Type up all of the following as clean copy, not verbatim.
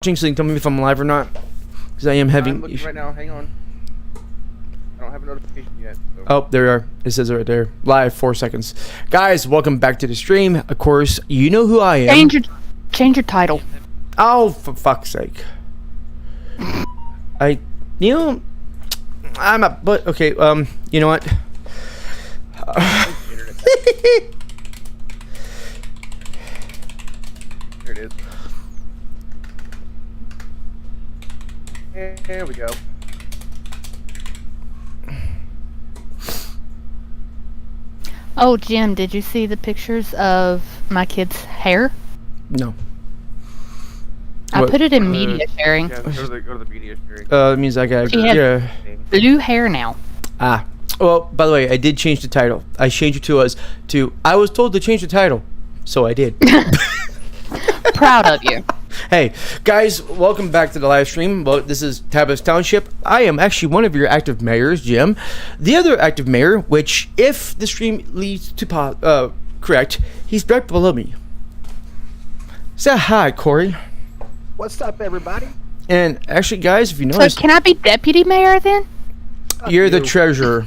So you can tell me if I'm live or not, because I am having. I'm looking right now. Hang on. I don't have a notification yet. So. Oh, there you are. It says it right there. Live, 4 seconds. Guys, welcome back to the stream. Of course, you know who I am. Change your title. Oh, for fuck's sake. I'm a. But okay. You know what? There it is. There we go. Oh, Jim, did you see the pictures of my kid's hair? No. I What? put it in media sharing. Yeah, go to the media sharing. It means I got. She has- Yeah. Blue hair now. Ah. Well, by the way, I did change the title. I changed it to I was told to change the title, so I did. Proud of you. Hey, guys, welcome back to the live stream. Well, this is Tabas Township. I am actually one of your active mayors, Jim. The other active mayor, which, if the stream leads to correct, he's right below me. Say hi, Corey. What's up, everybody? And actually, guys, if you So notice, can I be deputy mayor then? you're the treasurer.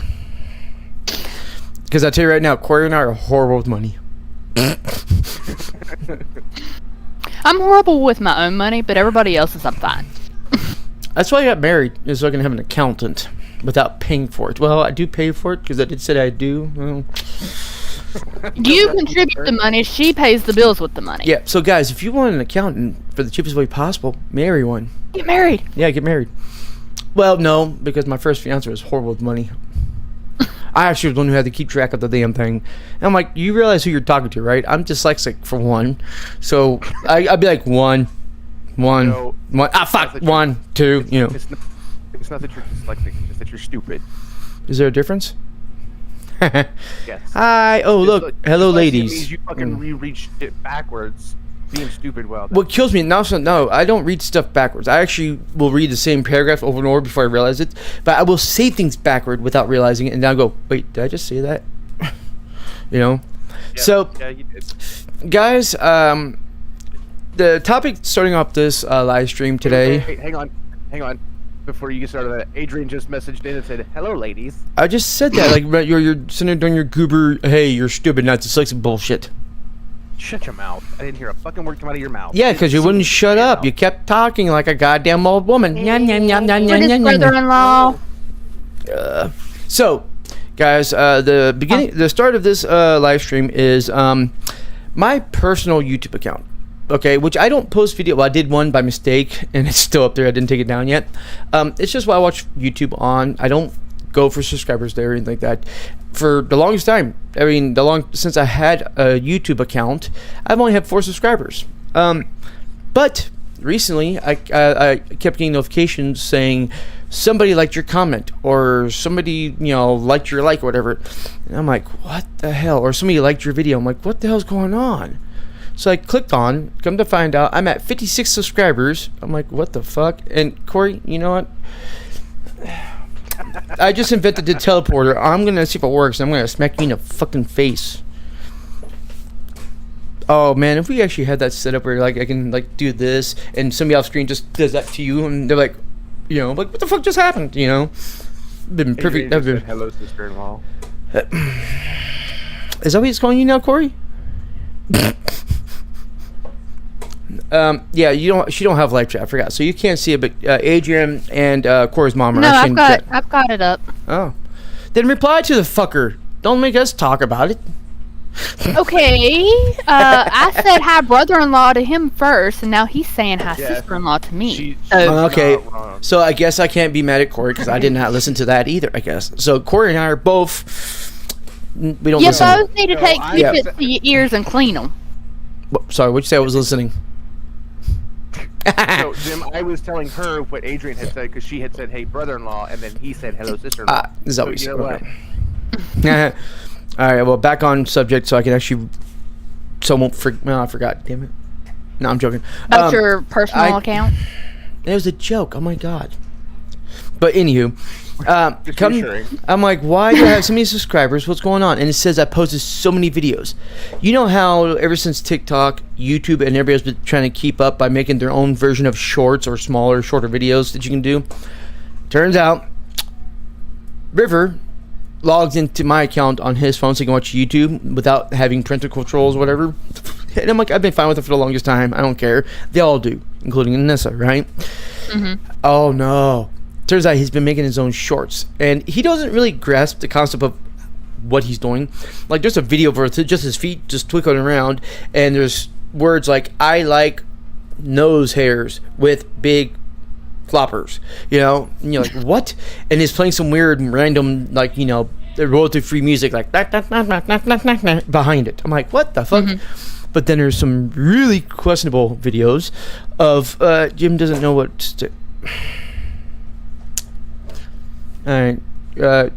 Because I tell you right now, Corey and I are horrible with money. I'm horrible with my own money, but everybody else's I'm fine. That's why I got married, is so I can have an accountant without paying for it. Well, I do pay for it because I did say I do. Well, You contribute the money, she pays the bills with the money. yeah, so guys, if you want an accountant for the cheapest way possible, marry one. Get married. Yeah, get married. Well, no, because my first fiance was horrible with money. I actually was the one who had to keep track of the damn thing. And I'm like, you realize who you're talking to, right? I'm dyslexic for one. So I'd be like, one. No. Ah, fuck, 1, 2, you know. It's not that you're dyslexic, it's just that you're stupid. Is there a difference? Yes. Hi. Oh, look. Hello, Dyslexia ladies. means you fucking reread shit backwards. Being stupid, well. What kills me now? So no, I don't read stuff backwards. I actually will read the same paragraph over and over before I realize it. But I will say things backward without realizing it, and then I'll go, "Wait, did I just say that?" You know. Yeah, So, yeah, you did. guys, the topic starting off this live stream today. Wait, hang on. Before you get started, that Adrian just messaged in and said, "Hello, ladies." I just said that, like you're sitting there doing your goober. Hey, you're stupid, not dyslexic bullshit. Shut your mouth. I didn't hear a fucking word come out of your mouth. Yeah, because you wouldn't shut up. You kept talking like a goddamn old woman. Yum, yum, yum, yum, What yum, is yum, yum. brother-in-law? So, guys, the start of this live stream is my personal YouTube account. Okay, which I don't post video. Well, I did one by mistake, and it's still up there. I didn't take it down yet. It's just what I watch YouTube on. I don't go for subscribers there or anything like that. For the longest time, I mean, since I had a YouTube account, I've only had 4 subscribers. But recently, I kept getting notifications saying somebody liked your comment, or somebody liked your like or whatever. And I'm like, what the hell? Or somebody liked your video. I'm like, what the hell's going on? So I clicked on. Come to find out, I'm at 56 subscribers. I'm like, what the fuck? And Corey, you know what? I just invented the teleporter. I'm gonna see if it works. I'm gonna smack you in the fucking face. Oh man, if we actually had that set up where like I can like do this and somebody off screen just does that to you and they're like, like what the fuck just happened? Been perfect. Adrian just said, "Hello, sister-in-law." Is that what he's calling you now, Corey? Yeah, she don't have live chat. I forgot, so you can't see it. But Adrian and Corey's mom are No, actually in chat. I've got it up. Oh, then reply to the fucker. Don't make us talk about it. Okay. I said hi brother-in-law to him first, and now he's saying hi Yeah. sister-in-law to me. She's Okay, not wrong. so I guess I can't be mad at Corey because I did not listen to that either. I guess so. Corey and I are both. We don't You listen. both need to No, take I- Q-tips to your ears and clean them. Sorry, what'd you say? I was listening. So, Jim, I was telling her what Adrian had said because she had said, "Hey, brother-in-law," and then he said, "Hello, sister-in-law." Is that what you you said? know what? Okay. All right. Well, back on subject, so I can actually. So I won't forget. No, I forgot. Damn it. No, I'm joking. About your personal account. It was a joke. Oh my god. But anywho, Just come. reassuring. I'm like, why do I have so many subscribers? What's going on? And it says I posted so many videos. You know how ever since TikTok, YouTube, and everybody has been trying to keep up by making their own version of shorts or smaller, shorter videos that you can do. Turns out, River logs into my account on his phone so he can watch YouTube without having parental controls or whatever. And I'm like, I've been fine with it for the longest time. I don't care. They all do, including Anissa, right? Oh no. Turns out he's been making his own shorts. And he doesn't really grasp the concept of what he's doing. Like, there's a video where it's just his feet just twinkling around, and there's words like, I like nose hairs with big floppers, you know, and you're like, what? And he's playing some weird random, like, you know, royalty free music like that behind it. I'm like, what the fuck? But then there's some really questionable videos of Jim doesn't know what to. All right,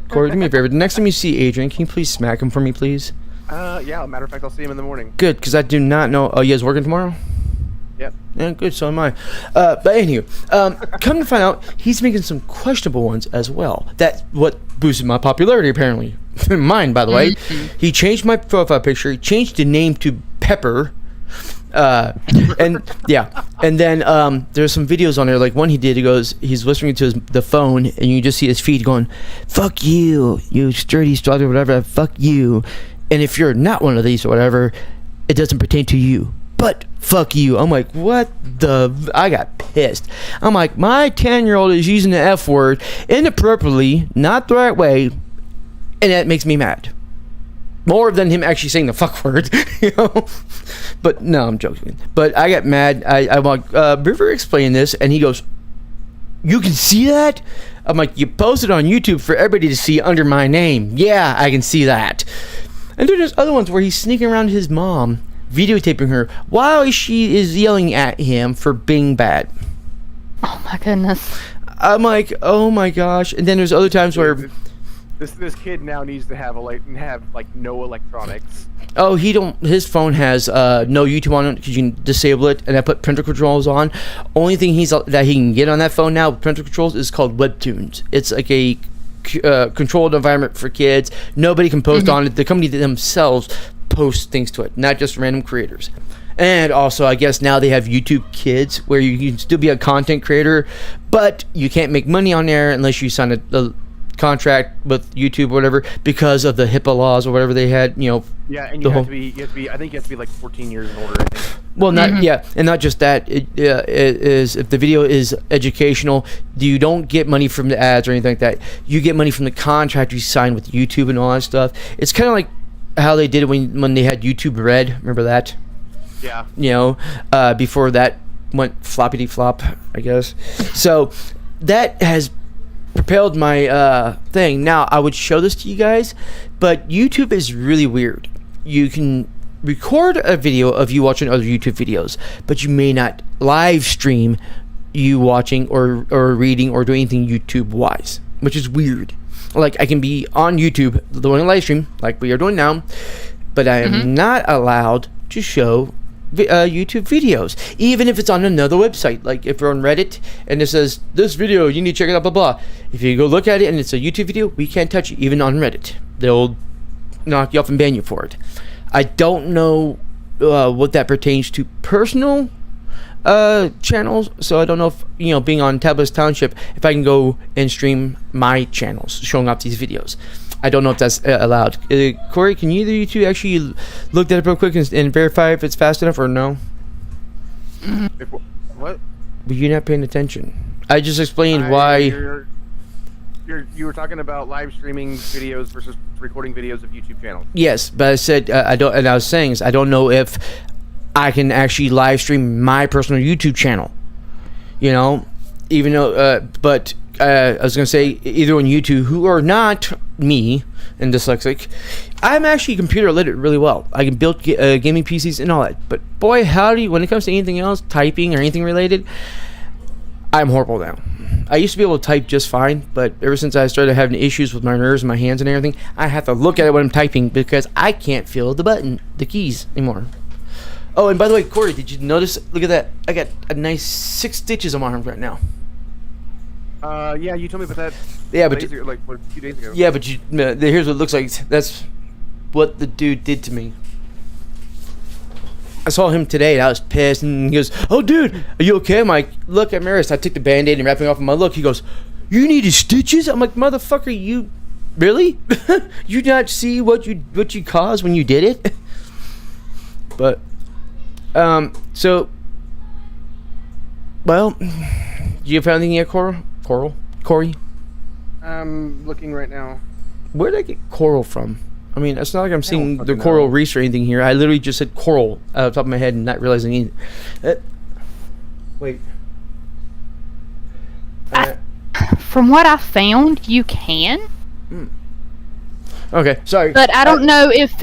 Corey, do me a favor. The next time you see Adrian, can you please smack him for me, please? Yeah, matter of fact, I'll see him in the morning. Good, because I do not know. Oh, you guys working tomorrow? Yep. Yeah, good. So am I. But anyway, come to find out, he's making some questionable ones as well. That's what boosted my popularity, apparently. Mine, by the way. He changed my profile picture. He changed the name to Pepper. And yeah, and then there's some videos on there. Like one he did. He goes, he's whispering to the phone, and you just see his feet going, "Fuck you, you sturdy, strong, or whatever. Fuck you." And if you're not one of these or whatever, it doesn't pertain to you. But fuck you. I'm like, what the? I got pissed. I'm like, my 10-year-old is using the F word inappropriately, not the right way, and that makes me mad. More than him actually saying the fuck word, you know. But no, I'm joking. But I got mad. I want River explain this, and he goes, "You can see that?" I'm like, "You posted on YouTube for everybody to see under my name." Yeah, I can see that. And then there's other ones where he's sneaking around his mom, videotaping her while she is yelling at him for being bad. Oh my goodness. I'm like, oh my gosh. And then there's other times where This kid now needs to have no electronics. oh, his phone has no YouTube on it because you can disable it, and I put parental controls on. Only thing that he can get on that phone now with parental controls is called Webtoons. It's like a controlled environment for kids. Nobody can post on it. The company themselves post things to it, not just random creators. And also, I guess now they have YouTube Kids, where you can still be a content creator, but you can't make money on there unless you sign a contract with YouTube or whatever, because of the HIPAA laws or whatever they had, you know. Yeah, and you have to be. I think you have to be like 14 years and older, I think. Well, not yeah, and not just that. It is, if the video is educational, you don't get money from the ads or anything like that. You get money from the contract you sign with YouTube and all that stuff. It's kind of like how they did it when they had YouTube Red. Remember that? Yeah. You know, before that went floppity flop, I guess. So that has propelled my thing. Now I would show this to you guys, but YouTube is really weird. You can record a video of you watching other YouTube videos, but you may not live stream you watching or reading or doing anything YouTube wise, which is weird. Like, I can be on YouTube doing a live stream like we are doing now, but I am not allowed to show YouTube videos, even if it's on another website. Like if you're on Reddit and it says this video, you need to check it out, blah blah. If you go look at it and it's a YouTube video, we can't touch it. Even on Reddit, they'll knock you off and ban you for it. I don't know what that pertains to personal channels, so I don't know if, you know, being on Tablet Township, if I can go and stream my channels showing off these videos. I don't know if that's allowed. Corey, can either of you two actually look that up real quick and verify if it's fast enough or no? What? But you're not paying attention. I just explained why. You were talking about live streaming videos versus recording videos of YouTube channels. Yes, but I said I don't, and I was saying is I don't know if I can actually live stream my personal YouTube channel. You know, even though, but I was gonna say either on YouTube, who are not me and dyslexic, I'm actually computer literate really well. I can build gaming PCs and all that. But boy, howdy, when it comes to anything else, typing or anything related, I'm horrible now. I used to be able to type just fine, but ever since I started having issues with my nerves and my hands and everything, I have to look at it when I'm typing because I can't feel the keys anymore. Oh, and by the way, Corey, did you notice? Look at that. I got a nice 6 stitches on my arm right now. Yeah, you told me about that. Yeah, but days ago, like a few days ago. yeah, but here's what it looks like. That's what the dude did to me. I saw him today and I was pissed, and he goes, "Oh, dude, are you okay?" I'm like, "Look at my wrist." I took the Band-Aid and wrapping off my look. He goes, "You needed stitches?" I'm like, "Motherfucker, you really? You not see what you caused when you did it?" But so, well, do you found anything yet, Corey? I'm looking right now. Where did I get coral from? I mean, it's not like I'm seeing the fucking coral know. reefs or anything here. I literally just said coral out of the top of my head and not realizing anything. Wait. From what I found, you can. Okay, sorry. But I don't know if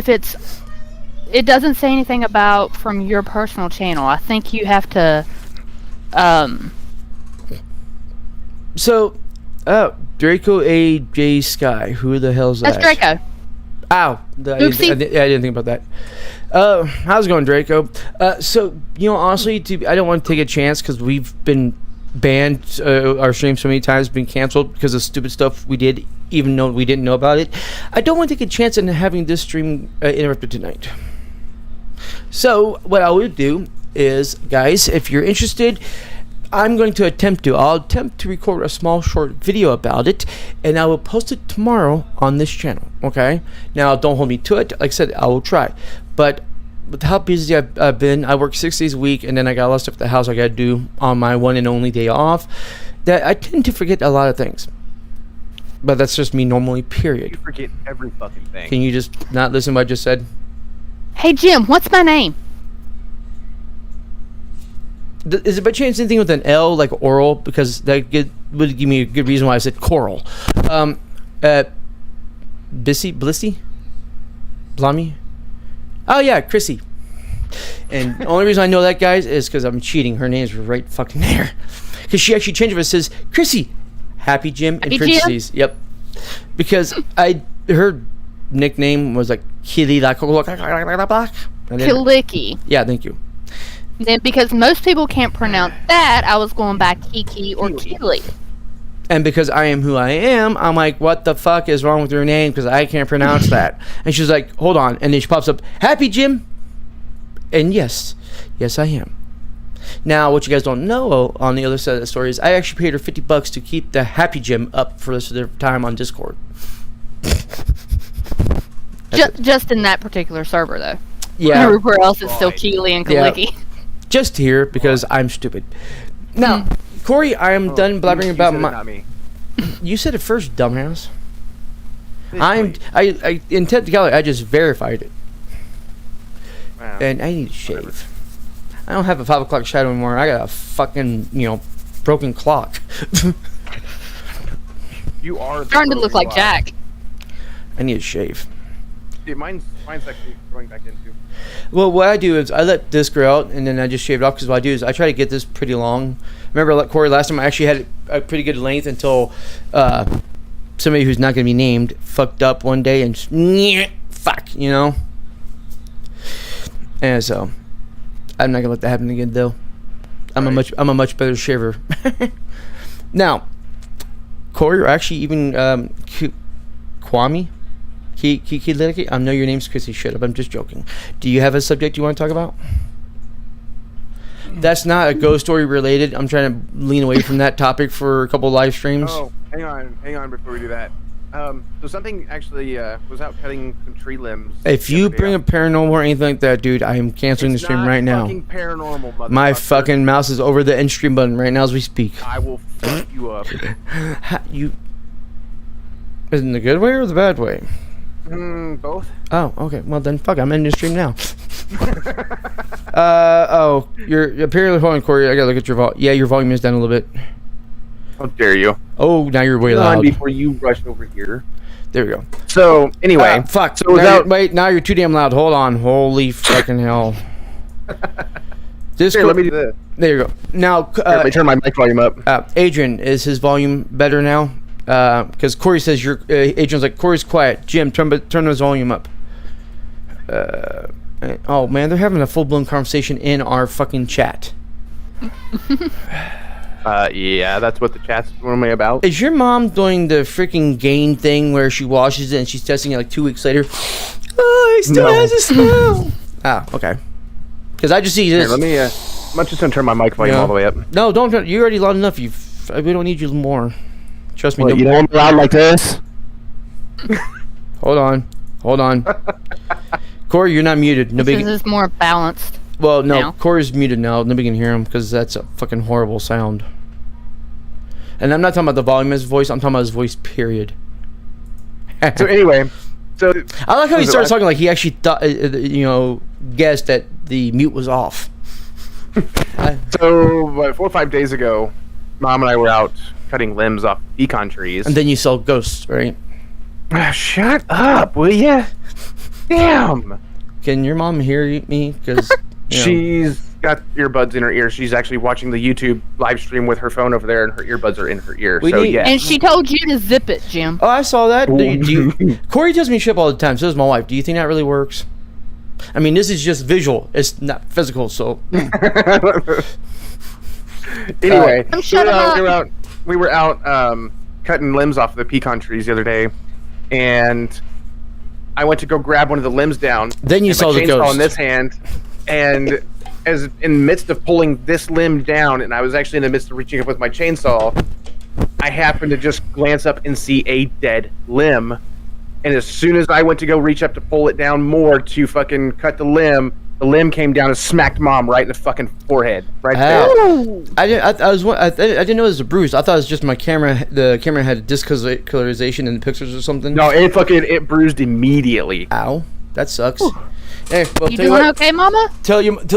it's. It doesn't say anything about from your personal channel. I think you have to. So, Draco AJ Sky. Who the hell's that? That's Draco. Ow. Oopsie. I didn't think about that. How's it going, Draco? So, honestly, I don't want to take a chance because we've been banned. Our stream so many times been canceled because of stupid stuff we did, even though we didn't know about it. I don't want to take a chance in having this stream interrupted tonight. So, what I would do is, guys, if you're interested, I'll attempt to record a small short video about it, and I will post it tomorrow on this channel, okay? Now, don't hold me to it. Like I said, I will try. But with how busy I've been, I work 6 days a week, and then I got a lot of stuff at the house I got to do on my one and only day off, that I tend to forget a lot of things. But that's just me normally, period. You forget every fucking thing. Can you just not listen to what I just said? Hey Jim, what's my name? Is it by chance anything with an L, like oral? Because that would give me a good reason why I said coral. Blissy? Blummy? Oh yeah, Chrissy. And the only reason I know that, guys, is because I'm cheating. Her name's right fucking there. Because she actually changed it. It says, Chrissy, Happy Jim, in Happy parentheses. Jim? Yep. Because her nickname was like Killy. Killicky. Yeah, thank you. Then, because most people can't pronounce that, I was going by Kiki or Keely. And because I am who I am, I'm like, what the fuck is wrong with your name? Because I can't pronounce that. And she's like, hold on. And then she pops up, Happy Jim. And yes, I am. Now, what you guys don't know on the other side of the story is I actually paid her $50 to keep the Happy Jim up for the rest of their time on Discord. Just in that particular server, though. Yeah. Everywhere else is still Keely and Kaliki. Yeah. Just here because I'm stupid. Now, Corey, I am done blabbering about my. Not me. You said it first, dumbass. I in technicality, I just verified it, Wow. and I need to shave. I don't have a 5 o'clock shadow anymore. I got a fucking broken clock. You are Starting to look like Jack. I need to shave. Dude, mine's actually growing back into. Well, what I do is I let this grow out, and then I just shave it off. Because what I do is I try to get this pretty long. Remember, like Corey, last time I actually had it a pretty good length until somebody who's not going to be named fucked up one day and fuck, And so I'm not gonna let that happen again, though. I'm a much better shaver. Now, Corey, or actually even Kwame. I know your name's Chrissy. Shut up. I'm just joking. Do you have a subject you want to talk about? That's not a ghost story related. I'm trying to lean away from that topic for a couple of live streams. Oh, hang on before we do that. So something actually was out cutting some tree limbs. If you bring up paranormal or anything like that, dude, I am canceling the stream right now. Fucking paranormal, motherfucker. My fucking mouse is over the end stream button right now as we speak. I will fuck you up. You. In the good way or the bad way? Both. Oh, okay. Well then, fuck. I'm ending the stream now. You're apparently holding Corey. I gotta look at your volume. Yeah, your volume is down a little bit. How dare you? Oh, now you're way loud. Before you rush over here. There we go. So anyway, fuck. So without now you're too damn loud. Hold on. Holy fucking hell. Here, let me do this. There you go. Now, Let me turn my mic volume up. Adrian, is his volume better now? Because Corey says Adrian's like, Corey's quiet. Jim, turn his volume up. Oh man, they're having a full blown conversation in our fucking chat. Yeah, that's what the chat's normally about. Is your mom doing the freaking gain thing where she washes it and she's testing it like 2 weeks later? Oh, it still has a smell. Ah, okay. Because I just see Here, this. let me. I'm just gonna turn my mic volume all the way up. No, don't. You're already loud enough. We don't need you more. Trust me. Well, you don't want me loud like this. Hold on. Corey, you're not muted. Nobody. This is more balanced. Well, no, now. Corey's muted now. Nobody can hear him because that's a fucking horrible sound. And I'm not talking about the volume of his voice. I'm talking about his voice. Period. So anyway, I like how he was it starts like- talking like he actually thought, guessed that the mute was off. So 4 or 5 days ago, Mom and I were out cutting limbs off pecan trees. And then you saw ghosts, right? Shut up, will ya? Damn. Can your mom hear me? Because She's got earbuds in her ear. She's actually watching the YouTube live stream with her phone over there, and her earbuds are in her ear. We So need- yeah. And she told you to zip it, Jim. Oh, I saw that. Corey tells me shit all the time. So does my wife. Do you think that really works? I mean, this is just visual. It's not physical. So Anyway, Shut up. we were out cutting limbs off the pecan trees the other day, and I went to go grab one of the limbs down. Then you and saw my the chainsaw ghost. in this hand, and as in the midst of pulling this limb down, and I was actually in the midst of reaching up with my chainsaw, I happened to just glance up and see a dead limb. And as soon as I went to go reach up to pull it down more to fucking cut the limb came down and smacked Mom right in the fucking forehead, right there. Ow. I didn't know it was a bruise. I thought it was just my camera. The camera had discolorization in the pictures or something. No, it bruised immediately. Ow, that sucks. Hey, well, You tell you doing what, okay, Mama?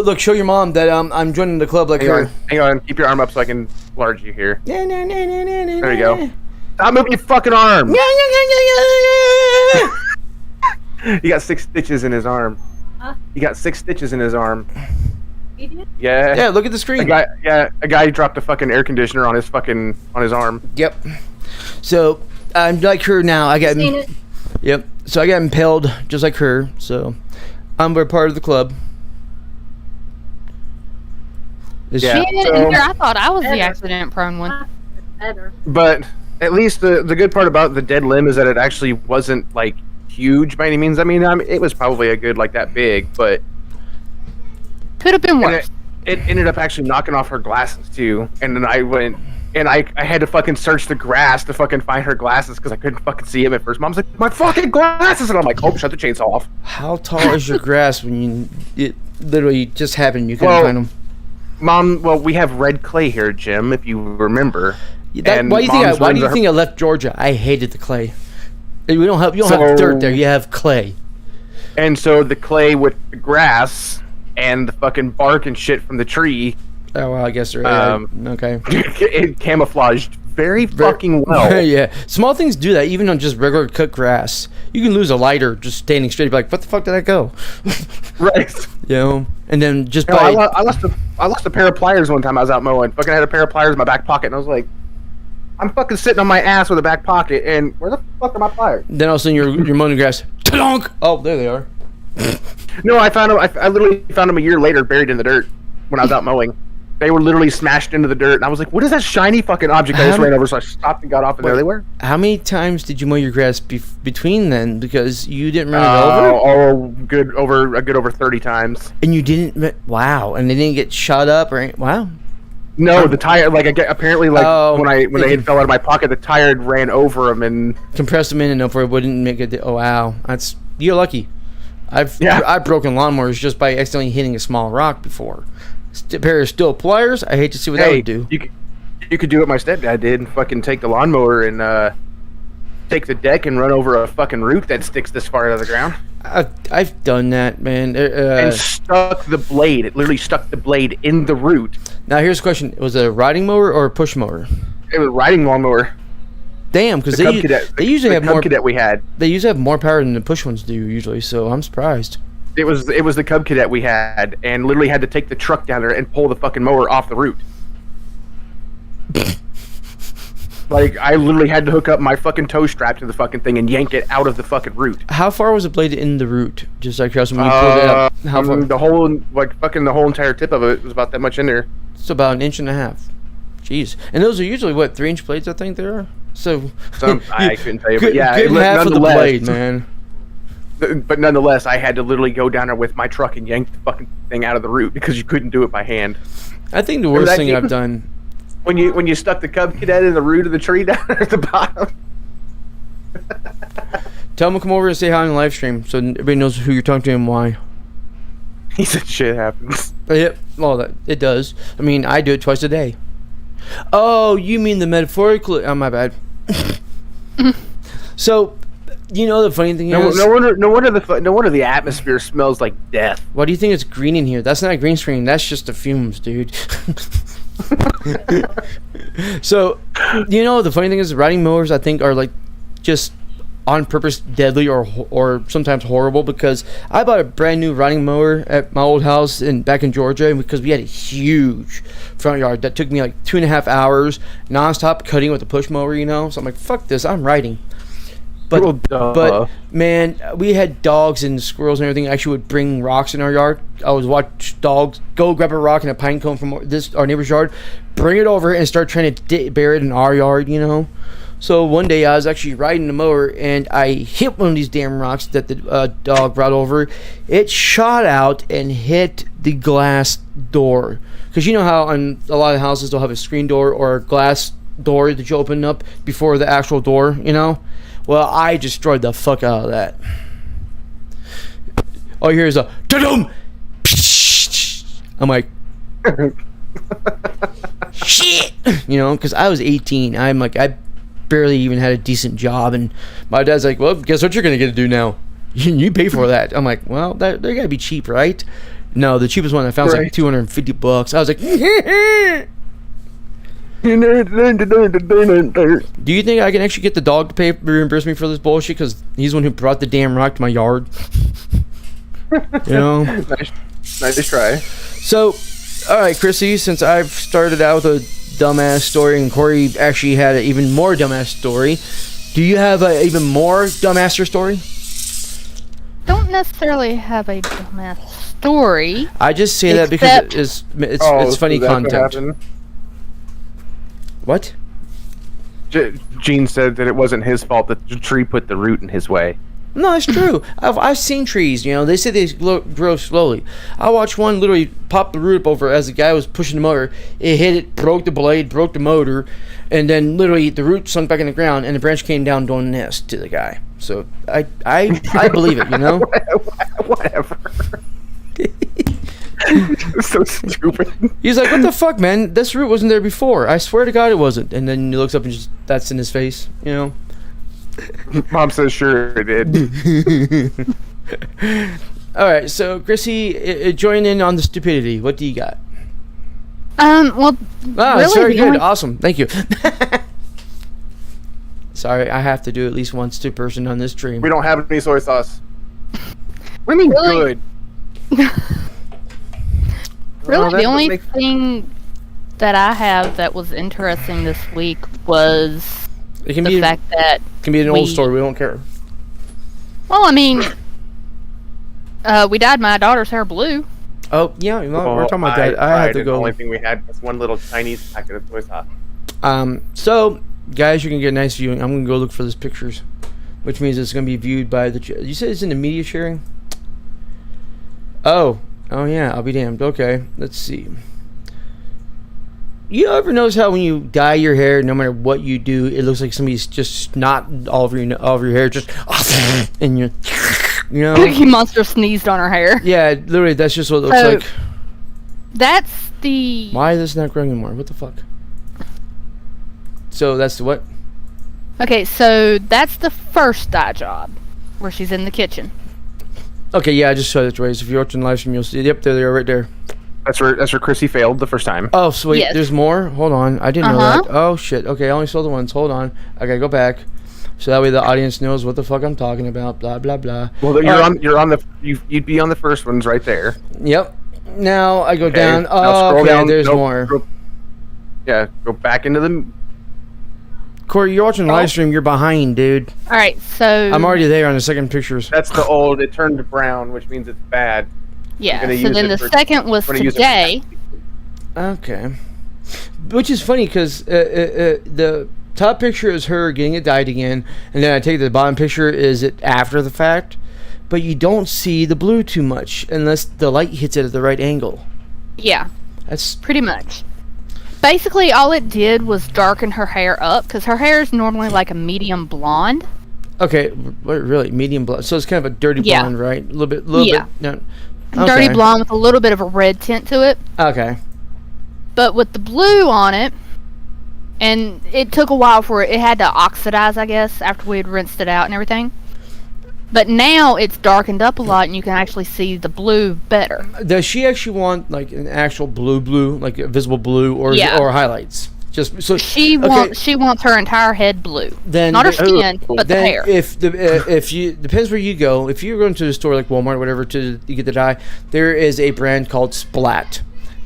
look, show your mom that I'm joining the club like her. Hang on, keep your arm up so I can enlarge you here. There There you go. Stop moving your fucking arm. He got 6 stitches in his arm. He got 6 stitches in his arm. He did? Yeah. Yeah, look at the screen. A guy dropped a fucking air conditioner on his arm. Yep. So I'm like her now. I got Seen it? Yep. So I got impaled just like her. So we're part of the club. Yeah. She didn't so- hear. I thought I was the Better. accident-prone one. Better. But at least the good part about the dead limb is that it actually wasn't like huge by any means. I mean, it was probably a good like that big, but Could have been and worse. it ended up actually knocking off her glasses too. And then I went and I had to fucking search the grass to fucking find her glasses because I couldn't fucking see them at first. Mom's like, my fucking glasses, and I'm like, oh, shut the chainsaw off. How tall is your grass when it literally just happened? You couldn't Well, find them. Mom, well, we have red clay here, Jim, if you remember. And Why do you Mom's limbs are- think I left Georgia? I hated the clay. We don't have have dirt there. You have clay. And so the clay with the grass and the fucking bark and shit from the tree, Oh well, I guess they're okay. it camouflaged very fucking well. Yeah, small things do that. Even on just regular cut grass, you can lose a lighter just standing straight. Be like, what the fuck did I go? Right. You know, and then just No, by I lost a pair of pliers one time I was out mowing. Fucking had a pair of pliers in my back pocket, and I was like, I'm fucking sitting on my ass with a back pocket, and where the fuck are my pliers? then all of a sudden you're mowing the grass. Tlonk! Oh, there they are. No, I found them. I literally found them a year later, buried in the dirt when I was out mowing. They were literally smashed into the dirt, and I was like, "What is that shiny fucking object I just ran over?" So I stopped and got off, and there they were. How many times did you mow your grass between then? Because you didn't run it over, A good over 30 times. and you didn't. Wow, and they didn't get shot up or wow. No, the tire apparently Oh, when they fell out of my pocket, the tire ran over them, and Compressed them in enough where it wouldn't make it. Oh wow, you're lucky. I've broken lawnmowers just by accidentally hitting a small rock before. A pair of steel pliers. I hate to see what that hey, would do. you could do what my stepdad did and fucking take the lawnmower and take the deck and run over a fucking root that sticks this far out of the ground. I've done that, man. And stuck the blade. It literally stuck the blade in the root. Now here's a question: was it a riding mower or a push mower? It was a riding lawnmower. Damn, because The Cub Cadet. they usually have Cub more. Cadet we had. They usually have more power than the push ones do usually. So I'm surprised. It was the Cub Cadet we had, and literally had to take the truck down there and pull the fucking mower off the root. Like, I literally had to hook up my fucking toe strap to the fucking thing and yank it out of the fucking root. How far was the blade in the root? Just like when you pulled it up. How far? The whole entire tip of it was about that much in there. It's about an inch and a half. Jeez. And those are usually, what, 3-inch blades, I think they are? So, I couldn't tell you, but good, yeah, good half of the nonetheless- blade, man. But nonetheless, I had to literally go down there with my truck and yank the fucking thing out of the root because you couldn't do it by hand. I think the Remember worst that thing game? I've done. When you stuck the Cub Cadet in the root of the tree down at the bottom. Tell them to come over and say hi on the live stream so everybody knows who you're talking to and why. He said shit happens. Yep. Well, it does. I mean, I do it twice a day. Oh, you mean the metaphorical? Oh, my bad. So, you know the funny thing is, No wonder the atmosphere smells like death. why do you think it's green in here? That's not a green screen. That's just the fumes, dude. So, you know the funny thing is, riding mowers I think are like just on purpose deadly or sometimes horrible, because I bought a brand new riding mower at my old house back in Georgia because we had a huge front yard that took me like 2.5 hours nonstop cutting with a push mower, you know. So I'm like, fuck this, I'm riding. But man, we had dogs and squirrels and everything. Actually, would bring rocks in our yard. I would watch dogs go grab a rock and a pine cone from our neighbor's yard, bring it over and start trying to bury it in our yard, you know. So one day I was actually riding the mower and I hit one of these damn rocks that the dog brought over. It shot out and hit the glass door. Because you know how on a lot of houses they'll have a screen door or a glass door that you open up before the actual door, you know? Well, I destroyed the fuck out of that. All you hear is a da-dum! I'm like, shit! You know, because I was 18. I'm like, I barely even had a decent job, and my dad's like, well, guess what you're gonna get to do now? You pay for that. I'm like, well, they gotta be cheap, right? No, the cheapest one I found was like $250. I was like, do you think I can actually get the dog to reimburse me for this bullshit? Because he's the one who brought the damn rock to my yard. You know? Nice try. So, alright, Chrissy, since I've started out with a dumbass story and Corey actually had an even more dumbass story, do you have an even more dumbasser story? Don't necessarily have a dumbass story. I just say that because it's funny content. What? Gene said that it wasn't his fault that the tree put the root in his way. No, it's true. I've seen trees, you know, they say they grow slowly. I watched one literally pop the root up over as the guy was pushing the motor. It hit it, broke the blade, broke the motor, and then literally the root sunk back in the ground and the branch came down doing this to the guy. So I believe it, you know? Whatever. So stupid. He's like, what the fuck, man? This root wasn't there before. I swear to God it wasn't. And then he looks up and just, that's in his face, you know? Mom says sure it did. Alright, so Chrissy, join in on the stupidity. What do you got? Well, That's really, very the good. only- Awesome. Thank you. Sorry, I have to do at least once to person on this stream. We don't have any soy sauce. What do you mean Really? good? Really, Oh, that the only makes- thing that I have that was interesting this week was It can the be fact that, can be an old we- story. We don't care. well, I mean, we dyed my daughter's hair blue. Oh yeah, we're talking about that. I have to The go. only thing we had was one little Chinese packet of soy sauce. So guys, you can get a nice viewing. I'm gonna go look for those pictures, which means it's gonna be viewed by the. You said it's in the media sharing. Oh yeah, I'll be damned. Okay, let's see. You ever notice how when you dye your hair, no matter what you do, it looks like somebody's just snot all over your hair, just and you know. Cookie Monster sneezed on her hair. Yeah, literally, that's just what it looks So- like. That's the. Why is this not growing anymore? What the fuck? So that's the what? Okay, so that's the first dye job, where she's in the kitchen. Okay, yeah, I just saw it, Rays. If you're watching the live stream, you'll see. Yep, there they are, right there. That's where Chrissy failed the first time. Oh, sweet. Yes. There's more. Hold on, I didn't know Uh-huh. that. Oh shit. Okay, I only saw the ones. Hold on, I gotta go back, so that way the audience knows what the fuck I'm talking about. Blah blah blah. Well, you'd be on the first ones right there. Yep. Now I go Okay, down. now Oh, scroll okay. down. There's Nope, more. Go back into the. Corey, you're watching the live stream. You're behind, dude. All right, so I'm already there on the second pictures. That's the old. It turned brown, which means it's bad. yeah. gonna So use then it the for- second was I'm gonna use it for today. Okay. which is funny because the top picture is her getting it dyed again, and then I take the bottom picture is it after the fact, but you don't see the blue too much unless the light hits it at the right angle. Yeah, That's pretty much. Basically, all it did was darken her hair up because her hair is normally like a medium blonde. okay. Really, medium blonde. So it's kind of a dirty Yeah. blonde, right? A little bit. No. Dirty blonde with a little bit of a red tint to it. Okay. But with the blue on it, and it took a while for it had to oxidize, I guess, after we had rinsed it out and everything. But now it's darkened up a lot, and you can actually see the blue better. Does she actually want like an actual blue, like a visible blue, or Yeah. or highlights? Just so She wants her entire head blue, then not her skin, but the then hair. if you depends where you go. If you're going to the store like Walmart or whatever to get the dye, there is a brand called Splat.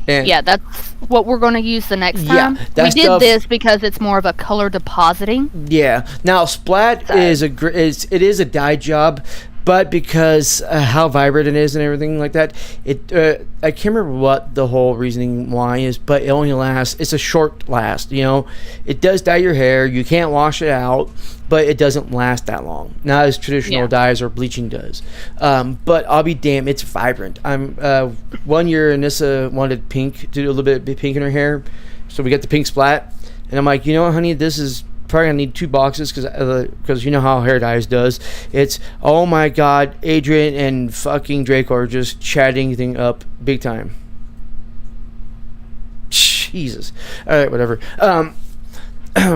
And Yeah, that's what we're going to use the next Yeah, time. that We did stuff- this because it's more of a color depositing. Yeah. Now Splat So- is it is a dye job, but because how vibrant it is and everything like that, I can't remember what the whole reasoning why is, but it only lasts. It's a short last. You know, it does dye your hair. You can't wash it out, but it doesn't last that long. Not as traditional Yeah. dyes or bleaching does. But I'll be damned, it's vibrant. I'm 1 year Anissa wanted pink to do a little bit of pink in her hair, so we got the pink Splat, and I'm like, you know what, honey, this is probably gonna need 2 boxes because you know how hair dyes does. It's oh my god, Adrian and fucking Draco are just chatting thing up big time. Jesus. All right, whatever.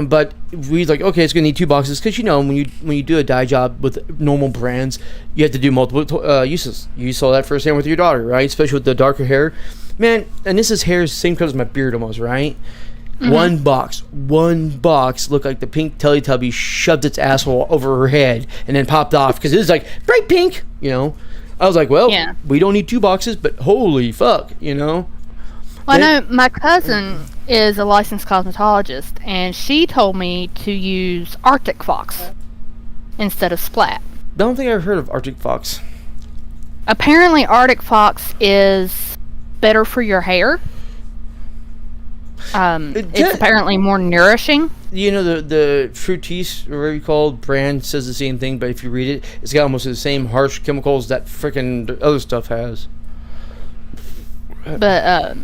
But we like, okay, it's gonna need 2 boxes because you know when you do a dye job with normal brands, you have to do multiple uses. You saw that firsthand with your daughter, right? Especially with the darker hair, man. And this is hair is the same color as my beard almost, right? One box looked like the pink Teletubby shoved its asshole over her head and then popped off because it was like bright pink, you know. I was like, well, Yeah. we don't need 2 boxes, but holy fuck, you know. Well, I Then- know my cousin is a licensed cosmetologist, and she told me to use Arctic Fox instead of Splat. Don't think I've heard of Arctic Fox. Apparently, Arctic Fox is better for your hair. It's apparently more nourishing. You know the Fructis or whatever you call it, brand says the same thing, but if you read it, it's got almost the same harsh chemicals that frickin' other stuff has. But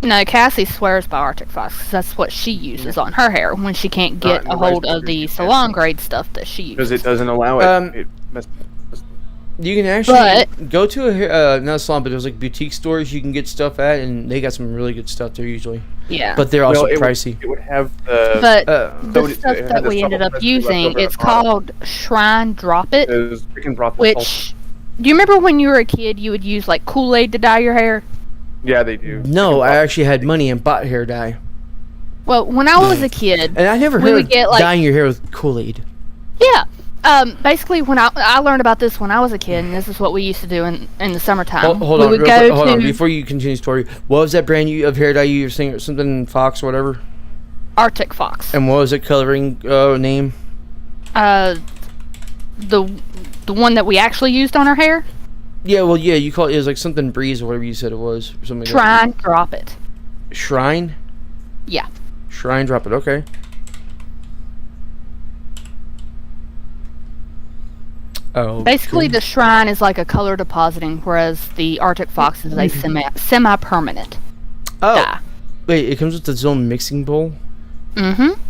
no, Cassie swears by Arctic Fox 'cause that's what she uses on her hair when she can't get Not a hold rice of the cookies, salon grade stuff that she because uses. it doesn't allow it. Um, You can actually But- go to a hair, not a salon, but there's like boutique stores you can get stuff at, and they got some really good stuff there usually. Yeah, But they're also Well, it would- pricey. It would have the. but Uh, the stuff that we ended up using, it's called Shrine Drop It, Those freaking broth. which, do you remember when you were a kid you would use like Kool-Aid to dye your hair? Yeah, they do. no, I actually had money and bought hair dye, Well, when I was a kid, and I never We heard would of get, like- dyeing your hair with Kool-Aid. yeah. Basically, when I learned about this when I was a kid, and this is what we used to do in the summertime. Hold we on, would real go quick, hold on. to Before you continue the story, what was that brand of hair dye you were saying? Something Fox or whatever? Arctic Fox. And what was it coloring name? The one that we actually used on our hair. Yeah, well, yeah, you call it was like something Breeze or whatever you said it was. Or something like Shrine Drop It. that. Shrine? Yeah. Shrine Drop It, okay. Oh. Basically, the Shrine is like a color depositing, whereas the Arctic Fox is a semi-permanent Oh. dye. Wait, it comes with its own mixing bowl? Mm-hmm.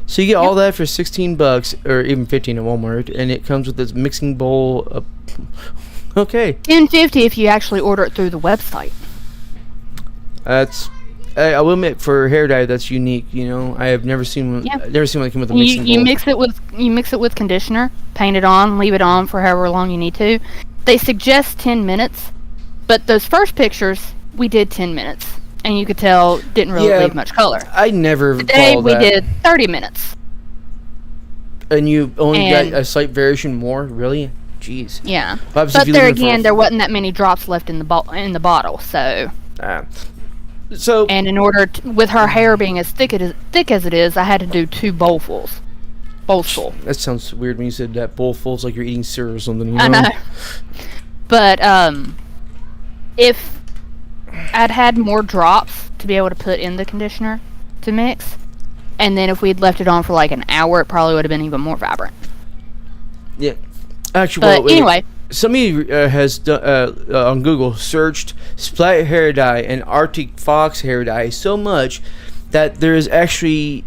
So you get all that for $16 or even 15 at Walmart, and it comes with this mixing bowl. Okay, $10.50 if you actually order it through the website. that's. I will admit, for hair dye, that's unique. You know, I have never seen one. Yeah. I've never seen one that came with a mixing You bowl. mix it with conditioner, paint it on, leave it on for however long you need to. They suggest 10 minutes, but those first pictures we did 10 minutes, and you could tell didn't really Yeah. leave much color. I never Today followed we that. did 30 minutes. And you only And- got a slight variation more, really? Jeez. Yeah, What happens but if you there leave it for again, there wasn't that many drops left in the bottle. So, So and in order with her hair being as thick as it is, I had to do 2 bowlfuls. Bowlful. that sounds weird when you said that bowlful's like you're eating cereal or something. You know? I know. But if I'd had more drops to be able to put in the conditioner to mix. And then if we'd left it on for like an hour, it probably would have been even more vibrant. Yeah. Actually, But wait. anyway, Somebody has done, on Google searched Splat hair dye and Arctic Fox hair dye so much that there is actually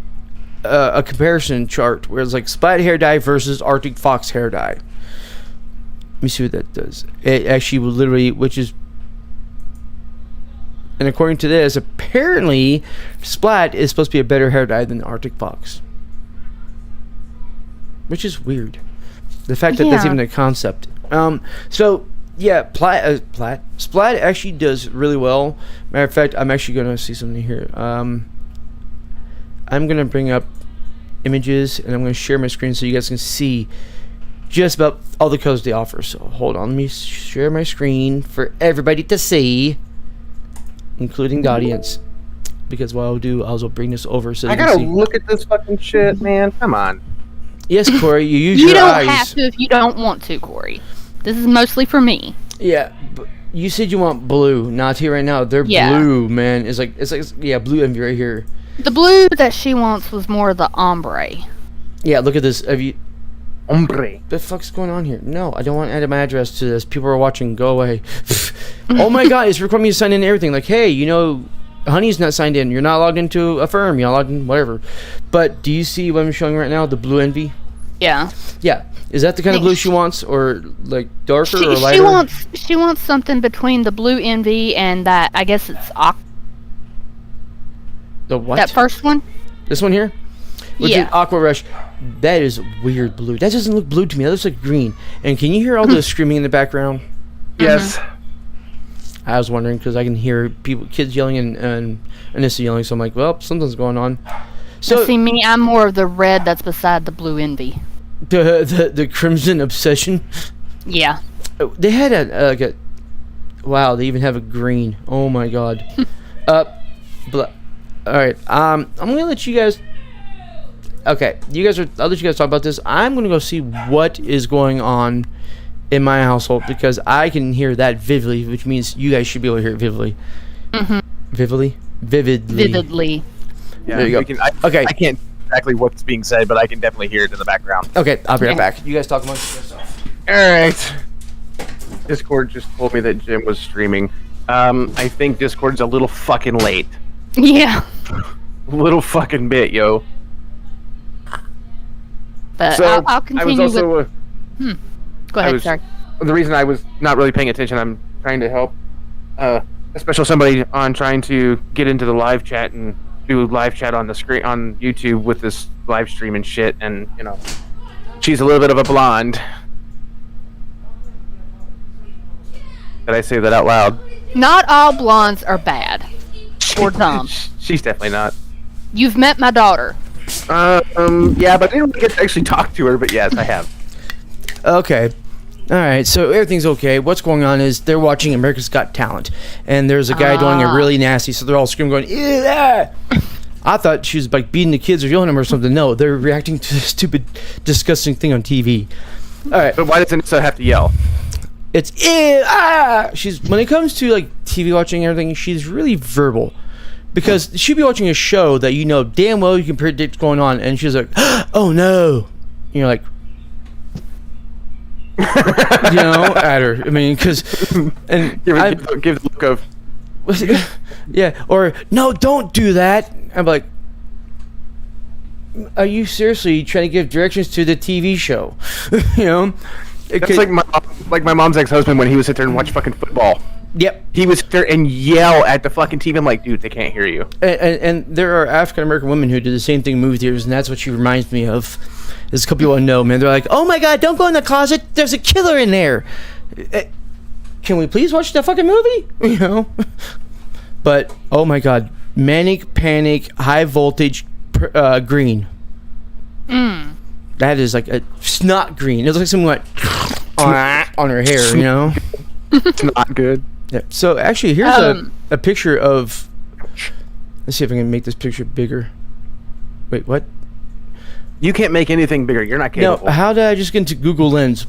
a comparison chart where it's like Splat hair dye versus Arctic Fox hair dye. Let me see what that does. It actually will literally, which is, and according to this, apparently Splat is supposed to be a better hair dye than Arctic Fox, which is weird. The fact that that's Yeah. even a concept. So yeah, Splat actually does really well. Matter of fact, I'm actually gonna see something here. I'm gonna bring up images and I'm gonna share my screen so you guys can see just about all the colors they offer. So hold on, let me share my screen for everybody to see, including the audience. Because what I'll do, I'll also bring this over so I they can gotta see. look at this fucking shit, man. Come on. Yes, Corey, you use you your don't eyes. have to if you don't want to, Corey. This is mostly for me. Yeah, you said you want blue. Not here right now. They're Yeah. blue, man. It's like yeah, blue envy right here. The blue that she wants was more the ombre. Yeah, look at this. Have you? Hombre. The fuck's going on here? No, I don't want to add my address to this. People are watching. Go away. Oh my god, it's requiring me to sign in and everything. Like, hey, you know, Honey's not signed in. You're not logged into Affirm. You're not logged in, whatever. But do you see what I'm showing right now? The blue envy. Yeah. Yeah. Is that the kind of blue she wants, or like darker or lighter? She wants something between the blue envy and that. I guess it's The what? that first one. This one here? Which Yeah. is Aqua Rush. That is weird blue. That doesn't look blue to me. That looks like green. And can you hear all the screaming in the background? Yes. I was wondering because I can hear kids yelling and Anissa yelling. So I'm like, well, something's going on. So See me, I'm more of the red that's beside the blue envy. the Crimson Obsession. Yeah. Oh, they had a wow. They even have a green. Oh my god. All right. I'm gonna let you guys. Okay, I'll let you guys talk about this. I'm gonna go see what is going on in my household because I can hear that vividly, which means you guys should be able to hear it vividly. Vividly. Vividly. Yeah, There you go. we can, I Okay. can't exactly what's being said, but I can definitely hear it in the background. Okay, I'll be right Okay. back. You guys talk amongst yourselves. All right. Discord just told me that Jim was streaming. I think Discord's a little fucking late. Yeah. Little fucking bit, yo. But So I'll I continue was also with. Go ahead. Sorry. the reason I was not really paying attention. I'm trying to help a special somebody on trying to get into the live chat and do live chat on the screen on YouTube with this live stream and shit. And you know, she's a little bit of a blonde. Did I say that out loud? Not all blondes are bad or dumb. She's definitely not. You've met my daughter. Yeah, but I didn't really get to actually talk to her. But yes, I have. Okay. All right, so everything's okay. What's going on is they're watching America's Got Talent, and there's a guy doing it really nasty, so they're all screaming, going, ew, ah! I thought she was like beating the kids or yelling at them or something. No, they're reacting to this stupid, disgusting thing on TV. All right, But why doesn't it have to yell? it's ew, ah! She's when it comes to like TV watching and everything, she's really verbal. Because she'd be watching a show that you know damn well you can predict what's going on, and she's like, oh no. And you're like, you know, at her. I mean, because, and Give the look of. yeah, or no, don't do that. I'm like, are you seriously trying to give directions to the TV show? You know, That's like my mom's ex-husband when he would sit there and watch fucking football. Yep. He would sit there and yell at the fucking TV. I'm like, dude, they can't hear you. And there are African American women who do the same thing in movie theaters, and that's what she reminds me of. There's a couple people I know, man. They're like, oh my god, don't go in the closet. There's a killer in there. Can we please watch that fucking movie? You know? But, oh my god. Manic Panic, High Voltage, Green. That is like a snot green. It looks like someone went on her hair, you know? It's not good. Yeah. So actually, here's a picture of. Let's see if I can make this picture bigger. Wait, what? You can't make anything bigger. You're not capable. No, how did I just get into Google Lens?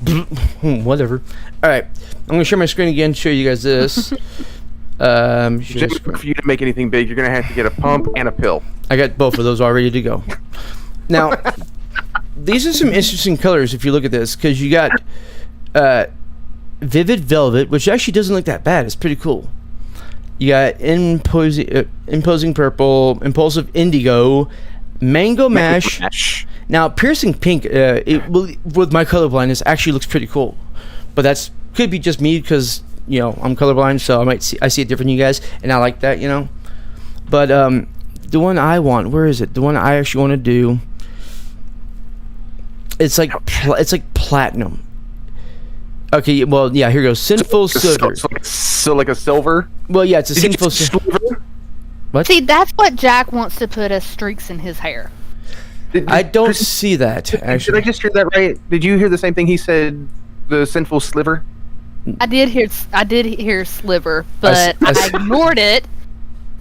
Whatever. All right, I'm gonna share my screen again. Show you guys this. Jim, for you to make anything big, you're gonna have to get a pump and a pill. I got both of those all ready to go. Now, these are some interesting colors if you look at this, because you got Vivid Velvet, which actually doesn't look that bad. It's pretty cool. You got Imposing Purple, Impulsive Indigo, Mango Mash. Now, Piercing Pink, with my colorblindness, actually looks pretty cool. But that's could be just me because, you know, I'm colorblind, so I see it different than you guys, and I like that, you know. But the one I want, where is it? The one I actually want to do, it's like platinum. Okay, well, yeah, here goes. Sinful Silver. So like a silver? Well, yeah, it's a Sinful Silver. What? See, that's what Jack wants to put as streaks in his hair. I don't see that, actually. Did I just hear that right? Did you hear the same thing he said? The Sinful Sliver? I did hear sliver, but I ignored it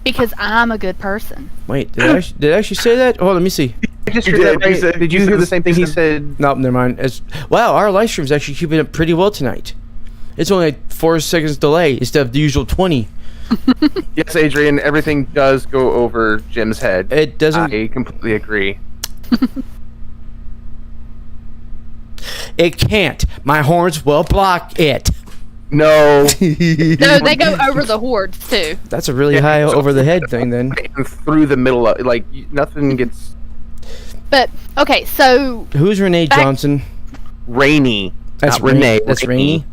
because I'm a good person. Wait, did I actually say that? Oh, let me see. I just heard that right. Did you hear the same thing he said? Nope, never mind. Wow, our live stream's actually keeping up pretty well tonight. It's only like 4 seconds delay instead of the usual 20. Yes, Adrian, everything does go over Jim's head. It doesn't. I completely agree. It can't. My horns will block it. No. No, they go over the hordes too. That's a really high over the head thing then. And through the middle of nothing gets But okay, so Who's Renee Johnson? rainy. That's Not Renee. That's Rainy.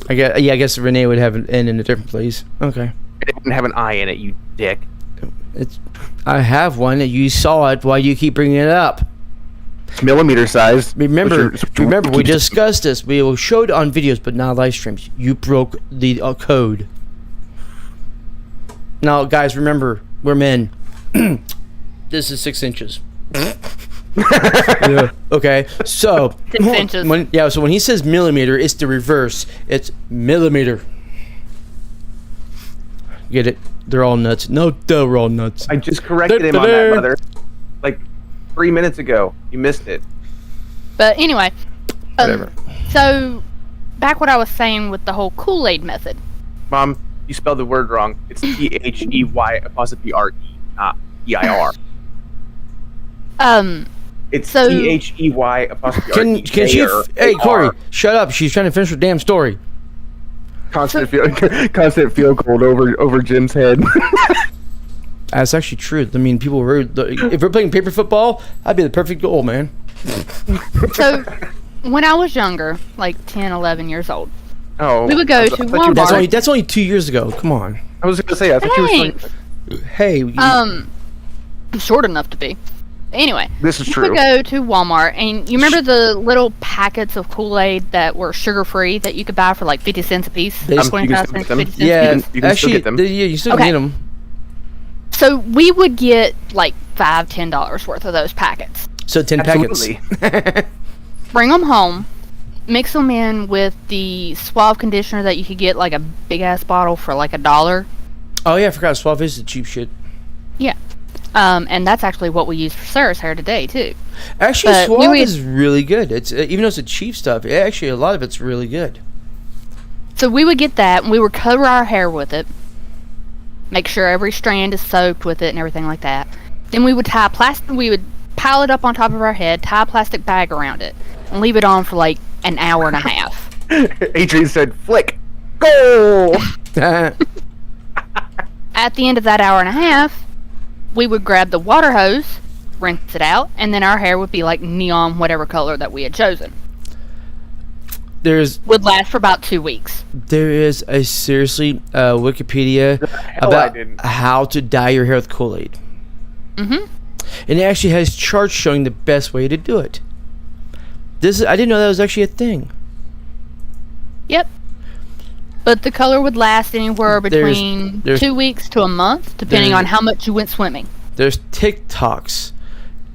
I guess Renee would have an N in a different place. Okay. It didn't have an I in it, you dick. I have one. You saw it. Why do you keep bringing it up? Millimeter size. Remember, we discussed this. We showed on videos, but not live streams. You broke the code. Now, guys, remember, we're men. This is 6 inches. Yeah. Okay, so 6 inches. So when he says millimeter, it's the reverse. It's millimeter. Get it? They're all nuts. No, they're all nuts. I just corrected him on that, mother. Like 3 minutes ago. You missed it. But anyway, Whatever. So back what I was saying with the whole Kool-Aid method. Mom, you spelled the word wrong. It's THEY', not EIR. It's So- THEY'. Can she? Hey, Corey, shut up. She's trying to finish her damn story. Constant field goal over Jim's head. That's actually true. I mean, people were. If we're playing paper football, I'd be the perfect goal, man. So when I was younger, like 10, 11 years old, Oh, we would go I to thought you were- Walmart. That's only 2 years ago. Come on. I was gonna say. I thought you were. Thanks. Hey. I'm short enough to be. Anyway, This is we true. would go to Walmart, and you remember the little packets of Kool-Aid that were sugar-free that you could buy for like 50 cents a piece? You can 25 still cents, get them. 50 cents. Yeah, You can actually, still get them. yeah, you still Okay. can get them. So we would get like $5, $10 worth of those packets. So 10 Absolutely. packets. Bring them home, mix them in with the Suave conditioner that you could get like a big-ass bottle for like $1. Oh yeah, I forgot. Suave is the cheap shit. Yeah. And that's actually what we use for Sarah's hair today, too. Actually, But Suave we- is really good. It's even though it's a cheap stuff. Actually, a lot of it's really good. So we would get that, and we would cover our hair with it. Make sure every strand is soaked with it and everything like that. Then we would we would pile it up on top of our head, tie a plastic bag around it, and leave it on for like an hour and a half. Adrian said, "Flick, go." At the end of that hour and a half, we would grab the water hose, rinse it out, and then our hair would be like neon whatever color that we had chosen. Would last for about 2 weeks. There is a seriously Wikipedia I about didn't. how to dye your hair with Kool-Aid. Mm-hmm. And it actually has charts showing the best way to do it. I didn't know that was actually a thing. Yep. But the color would last anywhere between there's- 2 weeks to a month, depending on how much you went swimming. There's TikToks,